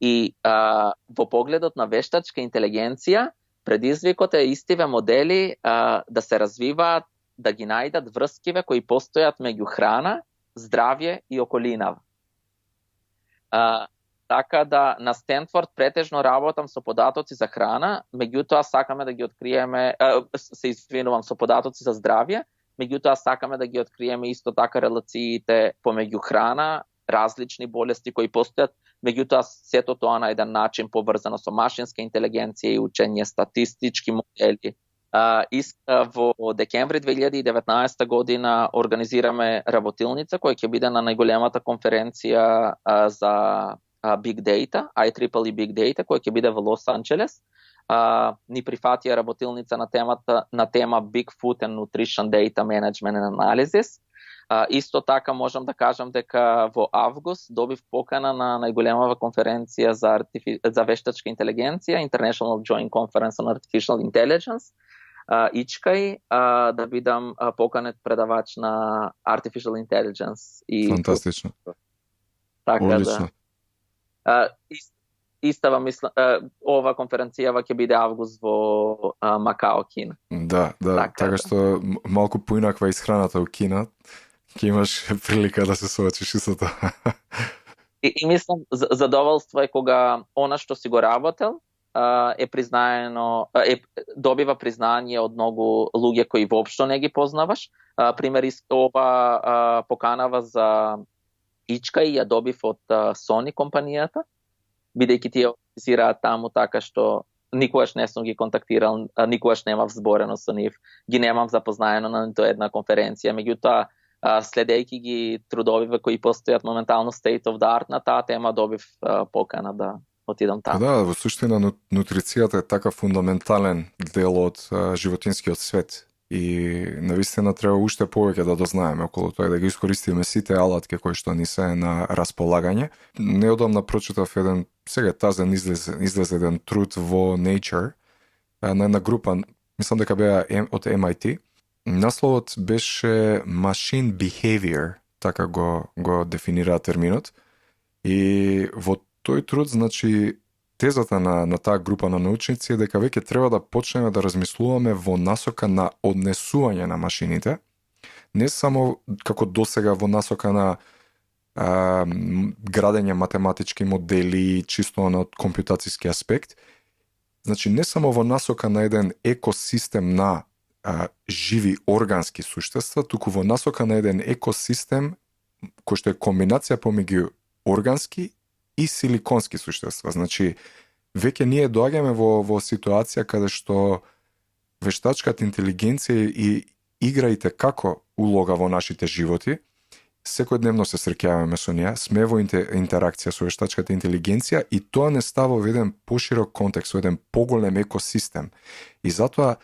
и во погледот на вештачка интелигенција предизвикот е истиве модели да се развиваат, да ги најдат врскиве кои постојат меѓу храна, здравје и околина. Така да на Стенфорд претежно работам со податоци за храна, меѓутоа сакаме да ги откриеме, со податоци за здравје, меѓутоа сакаме да ги откриеме исто така релациите помеѓу храна, различни болести кои постојат, меѓутоа сето тоа на еден начин поврзано со машинска интелигенција и учење статистички модели. Во декември 2019 година организираме работилница која ќе биде на најголемата конференција за Big Data, IEEE Big Data, која ќе биде во Лос Анџелес. Ни прифатија работилница на тема Big Food and Nutrition Data Management and Analysis. Исто така можам да кажам дека во август добив покана на најголемава конференција за вештачка интелигенција, International Joint Conference on Artificial Intelligence, ИЧКАј, да бидам поканет предавач на Artificial Intelligence. Фантастично. Така одлично. Истава мисла, ова конференцијава ќе биде август во Макао, Кина. Да, така што малку поинаква исхраната во Кина, ќе имаш прилика да се соочиш со тоа. И мислам, задоволство е кога она што си го работел е признаено, добива признание од многу луѓе кои воопшто не ги познаваш. Пример, ова поканава за ИЧКАј ја добив од Sony компанијата, бидејќи тие организираат таму, така што никогаш не сум ги контактирал, никогаш немав зборено со нив, ги немам запознаено на нито една конференција, меѓутоа следејќи ги трудовиве кои постојат моментално state of the art на таа тема, добив покана да отидам таму. Да, во суштина нутрицијата е така фундаментален дел од животинскиот свет. И навистина треба уште повеќе да дознаеме околу тоа, да ги искористиме сите алатки кои што ни се на располагање. Неодамна прочитав еден, сега тазен излезе еден труд во Nature, на една група, мислам дека беа од MIT. Насловот беше Machine Behavior, така го дефинираа терминот. И во тој труд, значи, тезата на таа група на научници е дека веќе треба да почнеме да размислуваме во насока на однесување на машините, не само како досега во насока на градење математички модели, чисто на компјутацијски аспект, значи не само во насока на еден екосистем на живи органски суштества, туку во насока на еден екосистем кој што е комбинација помеѓу органски и силиконски суштества. Значи, веќе ние доаѓаме во ситуација каде што вештачката интелигенција и играите како улога во нашите животи, секојдневно се среќаваме со неа, сме во интеракција со вештачката интелигенција и тоа не става во еден поширок контекст, во еден поголем екосистем. И затоа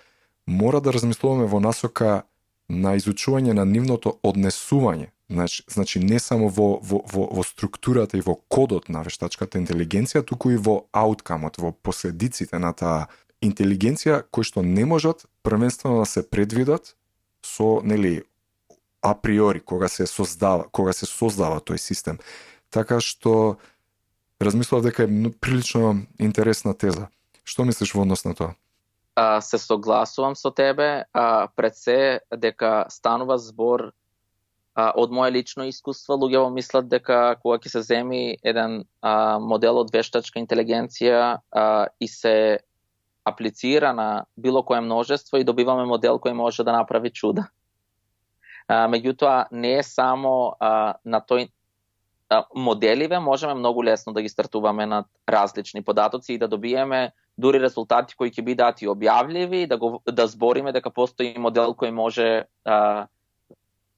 мора да размислуваме во насока на изучување на нивното однесување Значи не само во структурата и во кодот на вештачката интелигенција, туку и во ауткамот, во последиците на таа интелигенција кои што не можат првенствено да се предвидат со, нели, априори кога се создава тој систем. Така што размислував дека е прилично интересна теза. Што мислиш во однос на тоа? Се согласувам со тебе. Пред се дека станува збор од моје лично искуство, луѓето мислат дека кога ќе се земи еден модел од вештачка интелигенција и се аплицира на било кое множество и добиваме модел кој може да направи чуда. Меѓутоа, не е само на тој моделиве, можеме многу лесно да ги стартуваме на различни податоци и да добиеме дури резултати кои ќе бидат и објавливи, да збориме дека постои модел кој може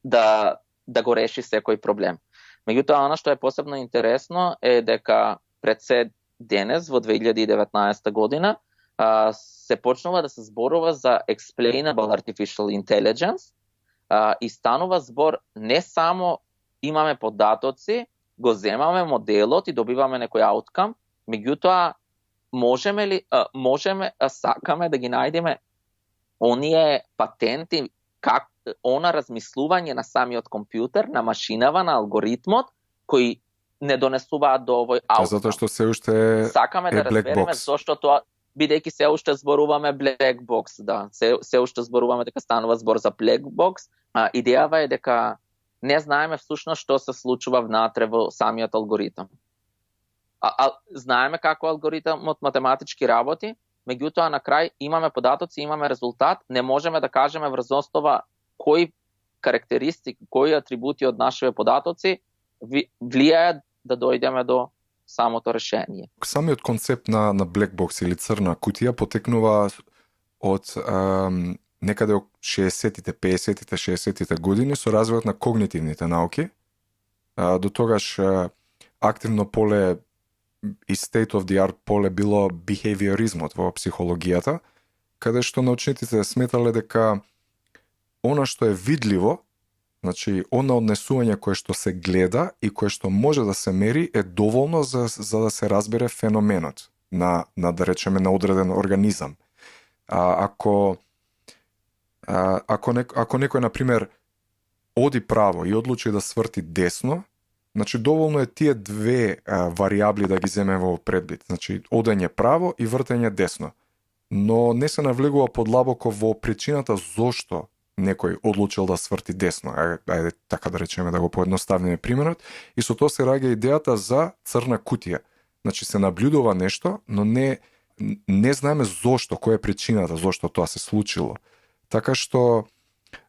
да го реши секој проблем. Меѓутоа, она што е посебно интересно е дека пред се денес, во 2019 година, се почнува да се зборува за explainable artificial intelligence и станува збор не само имаме податоци, го земаме моделот и добиваме некој ауткам, меѓутоа сакаме да ги најдеме оние патенти, как она размислување на самиот компјутер, на машинава, на алгоритмот, кои не донесуваат до овој ауткам. Затоа што се уште сакаме да разбереме зошто тоа, бидејќи се уште зборуваме black box, да, се уште зборуваме дека станува збор за black box. Идејава е дека не знаеме всушност што се случува внатре во самиот алгоритам. Знаеме како алгоритамот математички работи, меѓутоа на крај имаме податоци, имаме резултат, не можеме да кажеме врз основа кои карактеристики, кои атрибути од нашите податоци влијаат да дојдеме до самото решение. Самиот концепт на black box или црна кутија потекнува од некаде од 60-тите, 50-тите, 60-тите години со развојот на когнитивните науки. До тогаш активно поле и state of the art поле било бихевиоризмот во психологијата, каде што научниците сметале дека она што е видливо, значи она однесување кое што се гледа и кое што може да се мери е доволно за да се разбере феноменот на да речеме на одреден организам. Ако некој, например, оди право и одлучи да сврти десно, значи доволно е тие две варијабли да ги земе во предвид, значи одење право и вртење десно. Но не се навлегува подлабоко во причината зошто некој одлучил да сврти десно. Ајде така да речеме, да го поедноставиме примерот, и со тоа се раѓа идејата за црна кутија. Значи се наблюдува нешто, но не знаеме зошто, која е причината зошто тоа се случило. Така што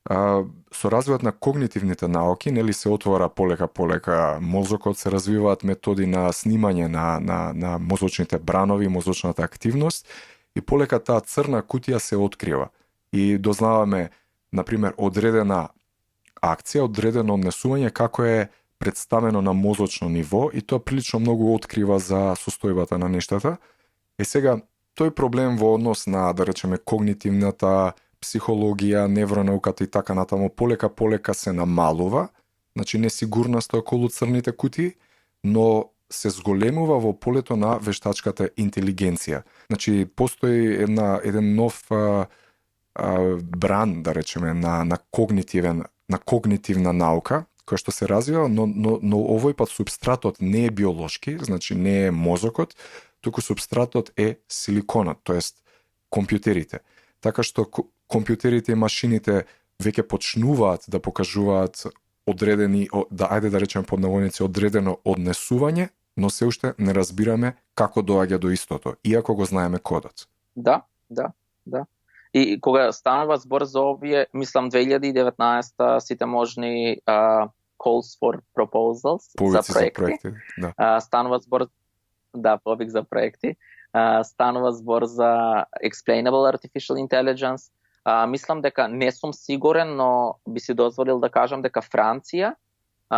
со развојот на когнитивните науки, нели се отвора полека мозокот, се развиваат методи на снимање на мозочните бранови, мозочната активност и полека таа црна кутија се открива. И дознаваме, например, одредена акција, одредено однесување како е представено на мозочно ниво и тоа прилично многу открива за состојбата на нештата. Сега, тој проблем во однос на, да речеме, когнитивната психологија, невронауката и така натаму, полека се намалува, значи несигурноста околу црните кутии, но се зголемува во полето на вештачката интелигенција. Значи, постои еден нов бран, да речеме, на когнитивна наука, која што се развива, но овој пат субстратот не е биолошки, значи не е мозокот, туку субстратот е силиконот, тоест компјутерите. Така што компјутерите и машините веќе почнуваат да покажуваат одредени, да речеме под наводници, одредено однесување, но се уште не разбираме како доаѓа до истото, иако го знаеме кодот. Да. И кога станува збор за овие, мислам 2019 сите можни calls for proposals за проекти. Да. Станува збор повик за проекти. Станува збор за explainable artificial intelligence. Мислам дека не сум сигурен, но би си дозволил да кажам дека Франција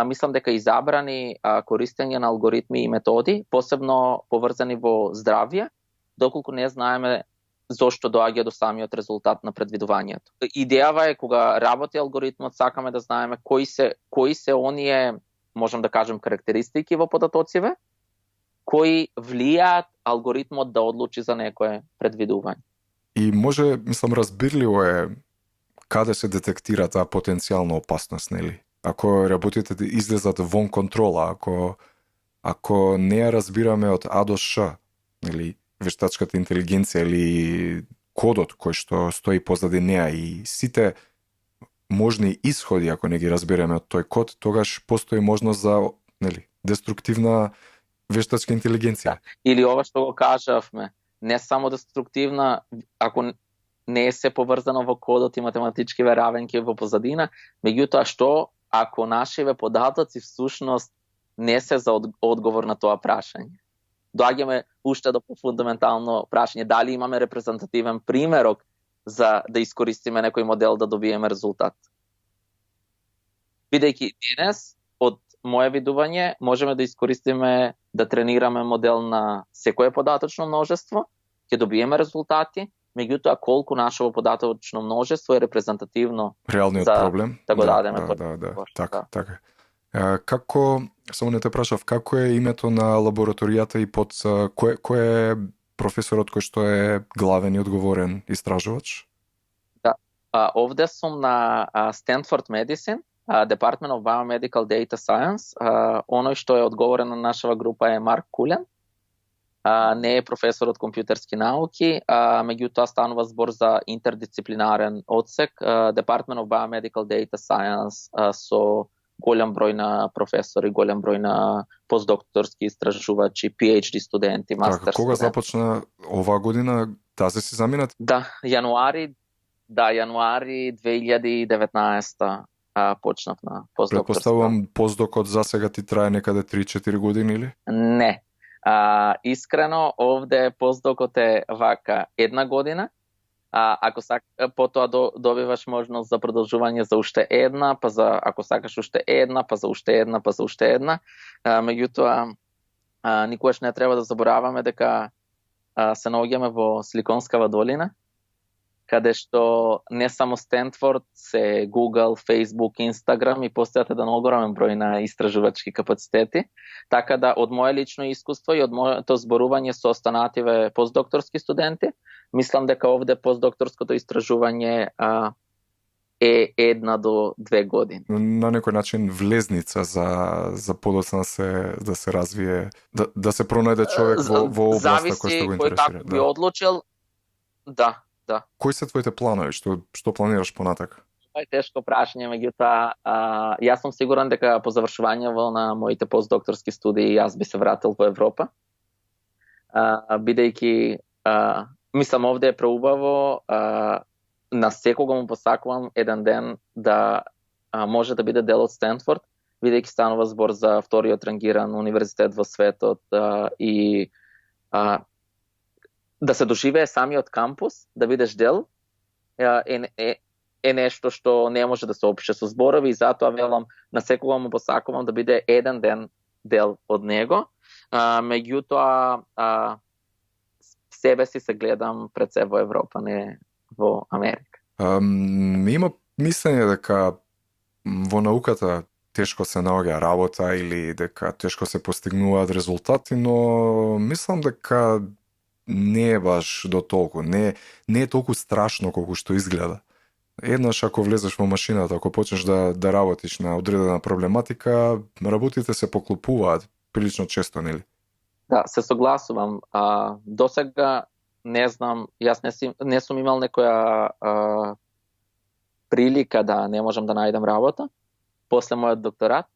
мислам дека изабрани користење на алгоритми и методи, посебно поврзани во здравје, доколку не знаеме зошто доаѓа до самиот резултат на предвидувањето. Идејава е кога работи алгоритмот, сакаме да знаеме кои се оние, можам да кажем, карактеристики во податоциве, кои влијаат алгоритмот да одлучи за некое предвидување. И може, мислам, разбирливо е каде се детектира таа потенцијална опасност, нели? Ако работите излезат вон контрола, ако не ја разбираме од А до Ш, нели, вештачката интелигенција или кодот кој што стои позади неа и сите можни исходи, ако не ги разбереме од тој код, тогаш постои можност за, нели, деструктивна вештачка интелигенција. Да. Или ова што го кажавме, не само деструктивна, ако не е се поврзано во кодот и математичкиве равенки во позадина, меѓутоа што ако нашиве податоци всушност не се за одговор на тоа прашање. Доаѓаме уште до фундаментално прашање, дали имаме репрезентативен примерок за да искористиме некој модел да добиеме резултат. Бидејќи денес, од моје видување, можеме да искористиме да тренираме модел на секое податочно множество, ќе добиеме резултати, меѓутоа колку нашето податочно множество е репрезентативно реалниот за проблем. Да го дадеме Така. Како, само не те прашав, како е името на лабораторијата и под кој е професорот кој што е главен и одговорен истражувач? Да, овде сум на Stanford Medicine, Department of Biomedical Data Science. Оној што е одговорен на нашава група е Марк Кулен. Не е професор од компјутерски науки, меѓутоа станува збор за интердисциплинарен одсек, Department of Biomedical Data Science со голем број на професори, голем број на постдокторски истражувачи, PhD студенти, мастер студенти. Кога започна оваа година, тази си заминат? Да, јануари 2019 почнав на постдокторска. Предпоставувам, постдокот за сега ти трае некаде 3-4 години или? Не. Искрено, овде постдокот е вака 1 година. Ако потоа добиваш можност за продолжување за уште една, ако сакаш уште една, па за уште една, па за уште една. Меѓутоа, никогаш не треба да забораваме дека се наоѓаме во Силиконскава долина, каде што не само Стенфорд, се Google, Facebook, Instagram и постојат еден огромен број на истражувачки капацитети. Така да, од мое лично искуство и од моето зборување со останативе постдокторски студенти, мислам дека овде постдокторското истражување е 1 до 2 години. На некој начин влезница за подоцна да се развие, да се пронајде човек во областа која што го интересира. Зависи кој како би одлучил, да. Кои се твоите планови? Што планираш понатак? Тоа е тешко прашање, меѓутоа јас сум сигурен дека по завршувањето на моите постдокторски студии јас би се вратил во Европа. Бидејќи мислам овде е преубаво, на секого му посакувам еден ден да може да биде дел од Стенфорд, бидејќи станува збор за вториот рангиран универзитет во светот и да се доживее самиот кампус, да бидеш дел, е нешто што не може да се опише со зборови и затоа велам на секого му посакувам да биде еден ден дел од него. Меѓутоа себе си се гледам пред се во Европа, не во Америка. Има мислење дека во науката тешко се наоѓа работа или дека тешко се постигнуваат резултати, но мислам дека не е баш до толку, не е толку страшно колку што изгледа. Еднаш ако влезеш во машината, ако почнеш да работиш на одредена проблематика, работите се поклопуваат прилично често, нели? Да, се согласувам. Досега не знам, јас не сум имал некоја прилика да не можам да најдам работа после мојот докторат.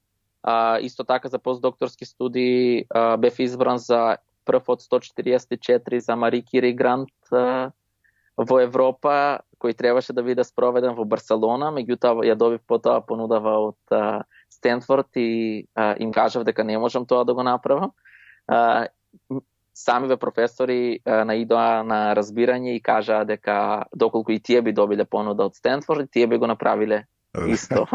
Исто така за постдокторски студии бев избран за прв од 144 за Мари Кири грант во Европа, кој требаше да биде спроведен во Барселона, меѓутоа ја добив потоа понудава од Стенфорд и им кажав дека не можам тоа да го направам. Самиве професори наидоа на разбирање и кажаа дека доколку и тие би добиле понуда од Стенфорд, тие би го направиле исто.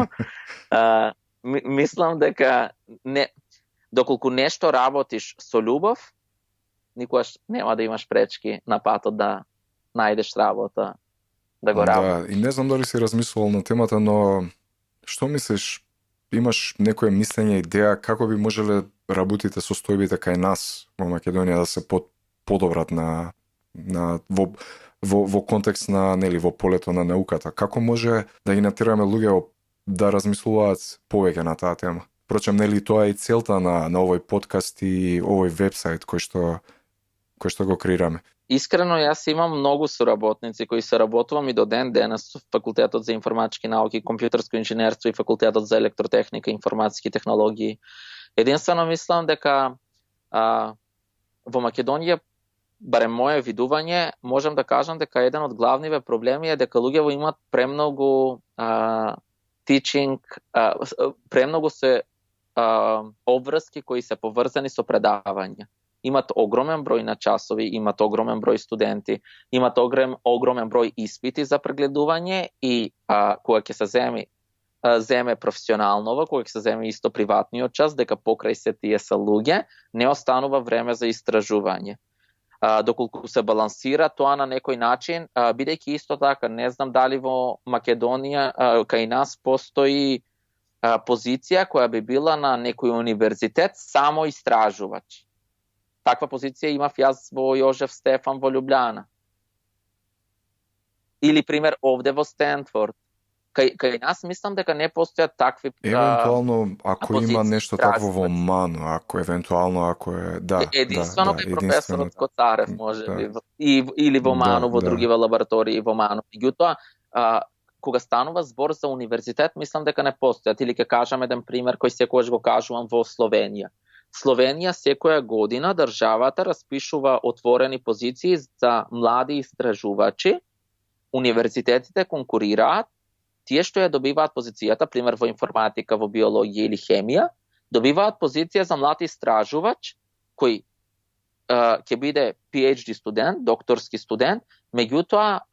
Мислам дека доколку нешто работиш со љубов, никогаш нема да имаш пречки на патот да најдеш работа да го работиш. Да, и не знам дали си размислувал на темата, но што мислиш, имаш некое мислење, идеја како би можеле работите состојбите кај нас во Македонија да се подобрат во контекст на, нели, во полето на науката? Како може да ги натераме луѓе да размислуваат повеќе на таа тема? Впрочем, нели, тоа е и целта на овој подкаст и овој вебсайт кој што го креираме. Искрено, јас имам многу соработници кои се работувам и до ден денес во Факултетот за информатички науки, компјутерско инженерство и Факултетот за електротехника и информатски технологии. Единствено мислам дека во Македонија, барем моје видување, можам да кажам дека еден од главниве проблеми е дека луѓето имаат премногу teaching, премногу се обврски кои се поврзани со предавања. Имат огромен број на часови, имат огромен број студенти, имат огромен број испити за прегледување и кога ќе се земе професионално, кога ќе се земе исто приватниот час, дека покрај се тие се луѓе, не останува време за истражување. Доколку се балансира тоа на некој начин, бидејќи исто така, не знам дали во Македонија кај нас постои позиција која би била на некој универзитет само истражувач. Таква позиција имав јас во Јожеф Стефан во Љубљана. Или пример овде во Стенфорд. Кај нас мислам дека не постојат такви евентуално ако има нешто такво во МАН, ако е единствено кај професорот Коцарев може би или во МАНу, во други лаборатории во МАНу. Меѓутоа, кога станува збор за универзитет, мислам дека не постојат. Или ќе кажам еден пример кој секогаш го кажувам во Словенија. Словенија секоја година државата распишува отворени позиции за млади истражувачи, универзитетите конкурираат, тие што ја добиваат позицијата, пример во информатика, во биологија или хемија, добиваат позиција за млад истражувач кој ќе биде PhD студент, докторски студент, меѓутоа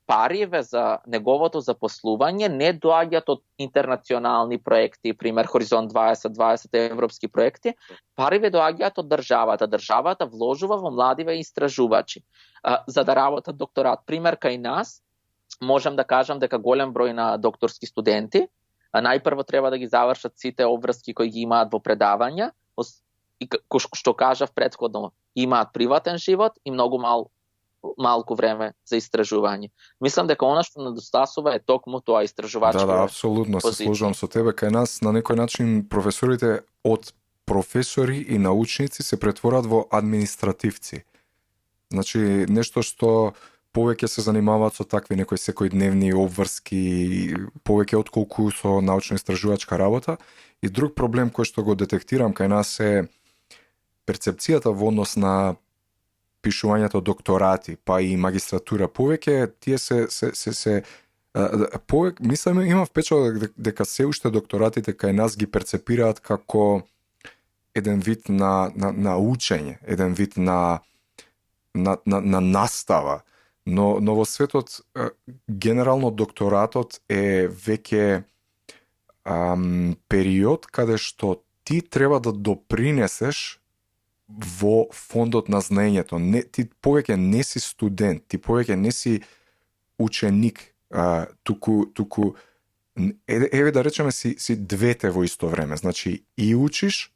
париве за неговото запослување не доаѓаат од интернационални проекти, пример Хоризонт 2020 европски проекти, париве доаѓаат од државата. Државата вложува во младиве истражувачи за да работат докторат. Пример кај нас, можам да кажам дека голем број на докторски студенти најпрво треба да ги завршат сите обврски кои ги имаат во предавања, и што кажав претходно, имаат приватен живот и многу малку време за истражување. Мислам дека она што недостасува е токму тоа истражувачко. Да, апсолутно се сложувам со тебе. Кај нас на некој начин професорите од професори и научници се претворат во административци. Значи нешто што повеќе се занимаваат со такви некои секојдневни обврски, повеќе отколку со научно-истражувачка работа. И друг проблем кој што го детектирам кај нас е перцепцијата во однос на пишувањето докторати, па и магистратура. Повеќе тие мислам, имам впечаток дека се уште докторатите кај нас ги перцепираат како еден вид на учење, еден вид на настава. Но во светот генерално докторатот е веќе период каде што ти треба да допринесеш во фондот на знаењето. Ти повеќе не си студент, ти повеќе не си ученик, туку еве да речеме си двете во исто време. Значи и учиш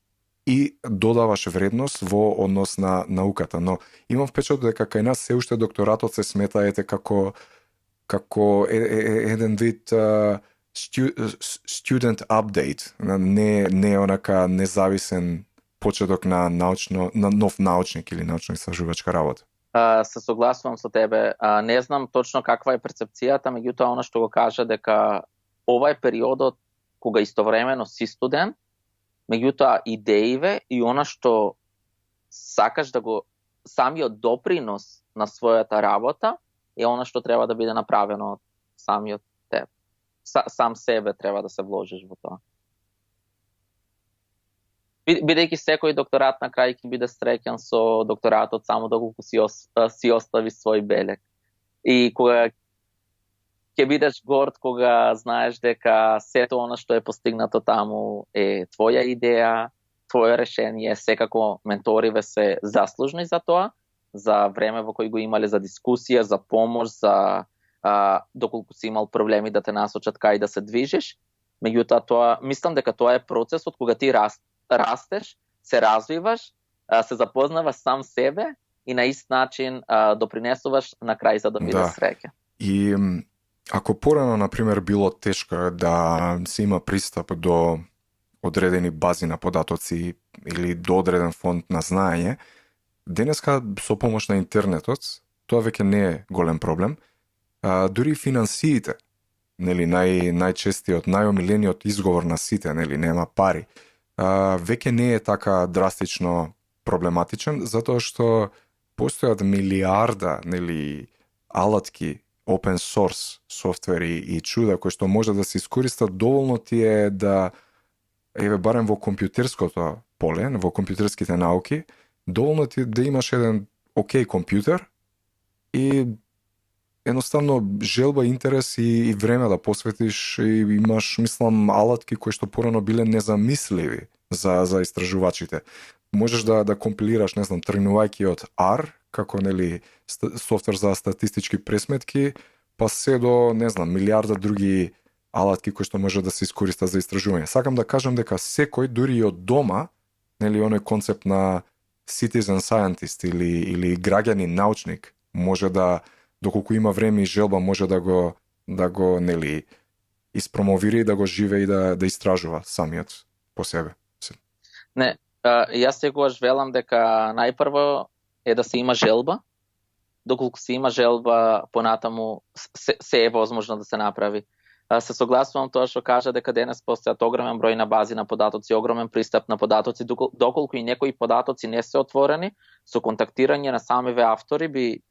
и додаваш вредност во однос на науката. Но имам впечаток дека кај нас се уште докторатот се смета како еден вид student update, не онака независен почеток на нов научник или научно-истражувачка работа. Се согласувам со тебе. Не знам точно каква е перцепцијата, меѓутоа она што го кажа дека ова е периодот кога истовремено си студент, меѓутоа идеиве и она што сакаш да го самиот допринос на својата работа е она што треба да биде направено од самиот теб. Сам себе треба да се вложиш во тоа. Бидејќи секој докторат на крај ќе биде среќен со докторатот само доколку си остави свој белег. И кога ќе бидеш горд кога знаеш дека сето она што е постигнато таму е твоја идеја, твое решение, секако менториве се заслужни за тоа, за време во кој го имале за дискусија, за помош, за доколку си имал проблеми да те насочат кај да се движиш. Меѓутоа, тоа, мислам дека тоа е процесот кога ти растеш, се развиваш, се запознаваш сам себе и на ист начин допринесуваш на крај за да биде среќа. И ако порано, например, било тешко да се има пристап до одредени бази на податоци или до одреден фонд на знаење, денеска со помош на интернетот, тоа веќе не е голем проблем. Дури финансиите, нели, најчестиот, најомилениот изговор на сите, нели, нема пари, веќе не е така драстично проблематичен, затоа што постојат милиарда, нели, алатки, open source софтвери и чуда кои што може да се искористат, доволно ти е да, барем во компјутерското поле, во компјутерските науки, доволно ти е да имаш еден окей компјутер и едноставно желба, интерес и време да посветиш, и имаш, мислам, алатки кои што порано биле незамисливи за истражувачите. Можеш да компилираш, не знам, тргнувајќи од R, како, нели, софтвер за статистички пресметки, па се до, не знам, милиарда други алатки кои што може да се искористат за истражување. Сакам да кажам дека секој, дури и од дома, нели, оној концепт на citizen scientist или граѓанин научник, може да, доколку има време и желба, може да го нели, испромовира и да го живее и да истражува самиот по себе. Не, јас секогаш велам дека најпрво е да се има желба. Доколку се има желба, понатаму се е возможно да се направи. Се согласувам тоа што кажа дека денес постојат огромен број на бази на податоци, огромен пристап на податоци, доколку и некои податоци не се отворени, со контактирање на самиве автори би,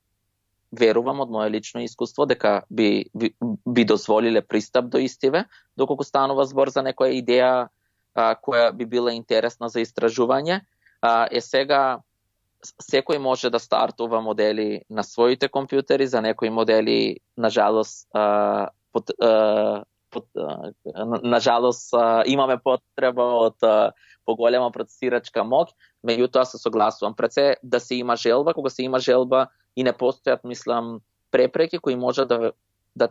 верувам од моје лично искуство, дека би дозволиле пристап до истиве, доколку станува збор за некоја идеја која би била интересна за истражување. Сега секој може да стартува модели на своите компјутери, за некои модели, нажалост, имаме потреба од поголема процесирачка моќ, меѓутоа се согласувам. Пред се да се има желба, кога се има желба и не постојат, мислам, препреки кои може да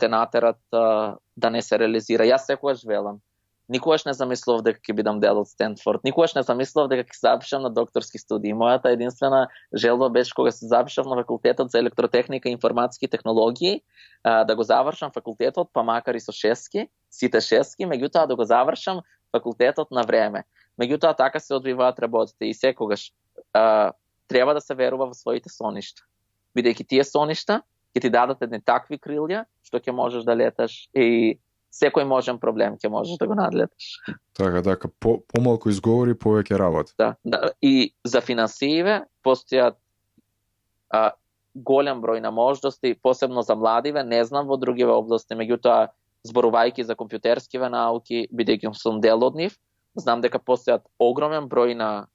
те натерат да не се реализира. Јас секогаш велам, никогаш не замислував дека ќе бидам дел од Стенфорд, никогаш не замислував дека ќе запишам на докторски студии. Мојата единствена желба беше кога се запишав на факултетот за електротехника и информатски технологии, да го завршам факултетот, па макар и со шестки, сите шестки, меѓутоа да го завршам факултетот на време. Меѓутоа така се одвиваат работите и секогаш треба да се верува во своите соништа. Бидејќи тие соништа ќе ти дадат едни такви крилја што ќе можеш да леташ и секој можен проблем ќе можеш да го надлеташ. Така, помалку изговори, повеќе работа. Да, и за финансииве постојат голем број на можности, посебно за младиве, не знам во другиве области, меѓутоа зборувајќи за компјутерскиве науки, бидејќи сум дел од нив, знам дека постојат огромен број на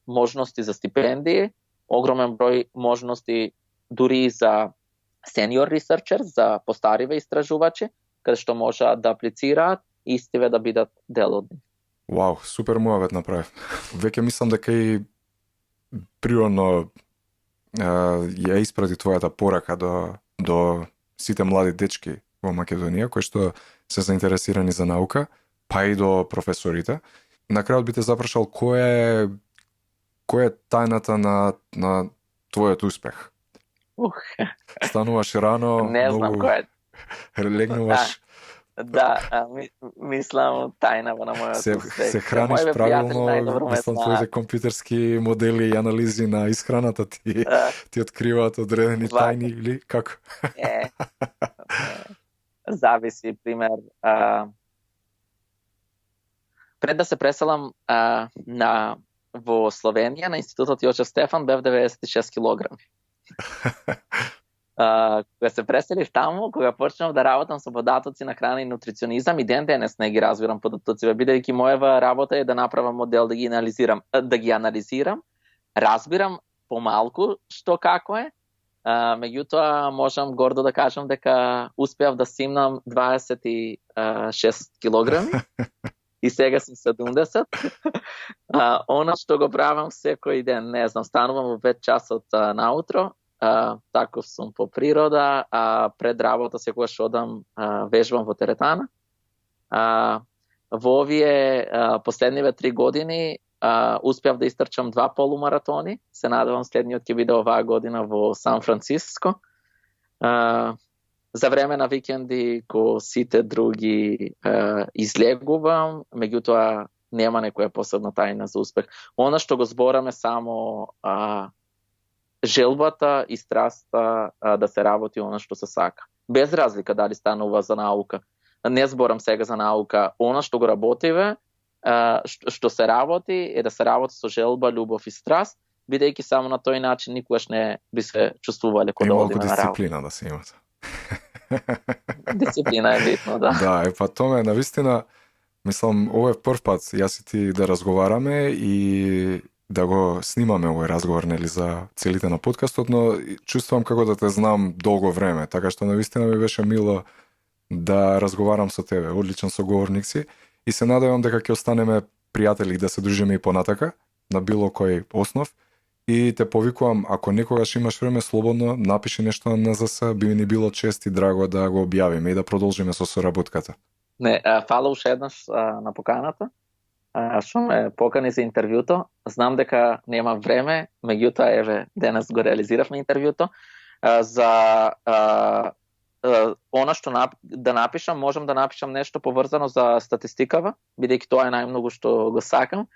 можности за стипендии, огромен број можности дури за senior researcher, за постариве истражувачи, каде што можат да аплицираат и истиве да бидат дел од нив. Вау, супер муавет направив. Веќе мислам дека и природно ја испрати твојата порака до сите млади дечки во Македонија кои што се заинтересирани за наука, па и до професорите. На крајот би те запрашал која е тајната на твојот успех? Стануваш рано, не знам која е. Легнуваш. Да, мислам тајна на мојот успех. Се храниш правилно, мислам твоите компјутерски модели и анализи на исхраната ти откриваат одредени тајни или како? Зависи, пример. Пред да се преселам во Словенија, на Институтот Јозеф Стефан, бев 96 килограми. Кога се преселив таму, кога почнав да работам со податоци на храна и нутриционизам, и ден денес не ги разбирам податоци, бидејќи мојава работа е да направам модел да ги анализирам, разбирам помалку што како е, меѓутоа можам гордо да кажам дека успеав да стимнам 26 килограми и сега сум 70. Она што го правам секој ден, не знам, станувам во 5 часот наутро, таков сум по природа, пред работа секогаш одам вежбам во теретана. Во овие последниве 3 години успеав да истрчам 2 полумаратони. Се надевам следниот ќе биде оваа година во Сан Франциско. За време на викенди, ко сите други излегувам, меѓутоа нема некоја посебна тајна за успех. Она што го збораме само желбата и страста да се работи она што се сака. Без разлика дали станува за наука. Не зборам сега за наука. Она што го работиве, што се работи е да се работи со желба, љубов и страст, бидејќи само на тој начин никогаш не би се чувствувале кога да одиме на работа. И дисциплина да се имате. Дисциплина е битно, да. Да, па тоа е навистина, мислам, ово е прв пат јас и ти да разговараме и да го снимаме овој разговор, нели, за целите на подкастот, но чувствувам како да те знам долго време, така што навистина ми беше мило да разговарам со тебе. Одличен соговорник си и се надевам дека ќе останеме пријатели да се дружиме и понатака на било кој основ. И те повикувам, ако некогаш имаш време слободно, напиши нешто на НЗС, би ми ни било чест и драго да го објавиме и да продолжиме со соработката. Не, фала уште еднаш на поканата, што ме покани за интервјуто. Знам дека нема време, меѓутоа еве денес го реализиравме интервјуто. За она што да напишам, можам да напишам нешто поврзано за статистикава, бидејќи тоа е најмногу што го сакам.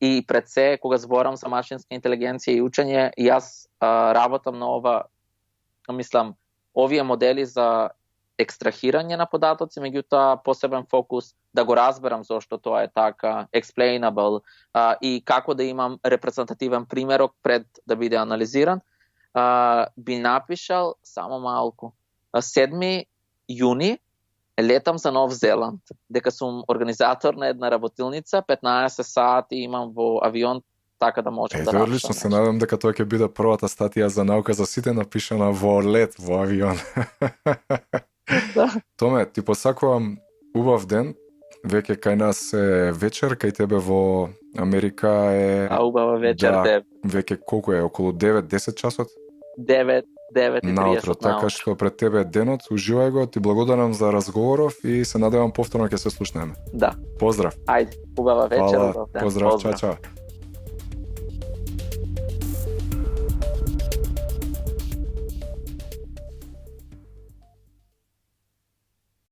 И пред се, кога зборам за машинска интелигенција и учење, јас работам на ова, мислам, овие модели за екстрахирање на податоци, меѓутоа посебен фокус да го разберам зошто тоа е така, explainable, и како да имам репрезентативен примерок пред да биде анализиран, би напишал само малку. 7 јуни летам за Нов Зеланд, дека сум организатор на една работилница, 15 сати имам во авион, така да можам да напишам. Одлично, се надам дека тоа ќе биде првата статија за наука за сите напишана во лет во авион. Да. Томе, ти посакувам убав ден, веќе кај нас е вечер, кај тебе во Америка е... Убава вечер, да, веќе колку е, околу 9-10 часот? 9:30 наутро, така што пред тебе е денот, уживај го, ти благодарам за разговоров и се надевам повторно ќе се слушнеме. Да. Поздрав. Ајде, убава вечер, убав ден. Поздрав, чао.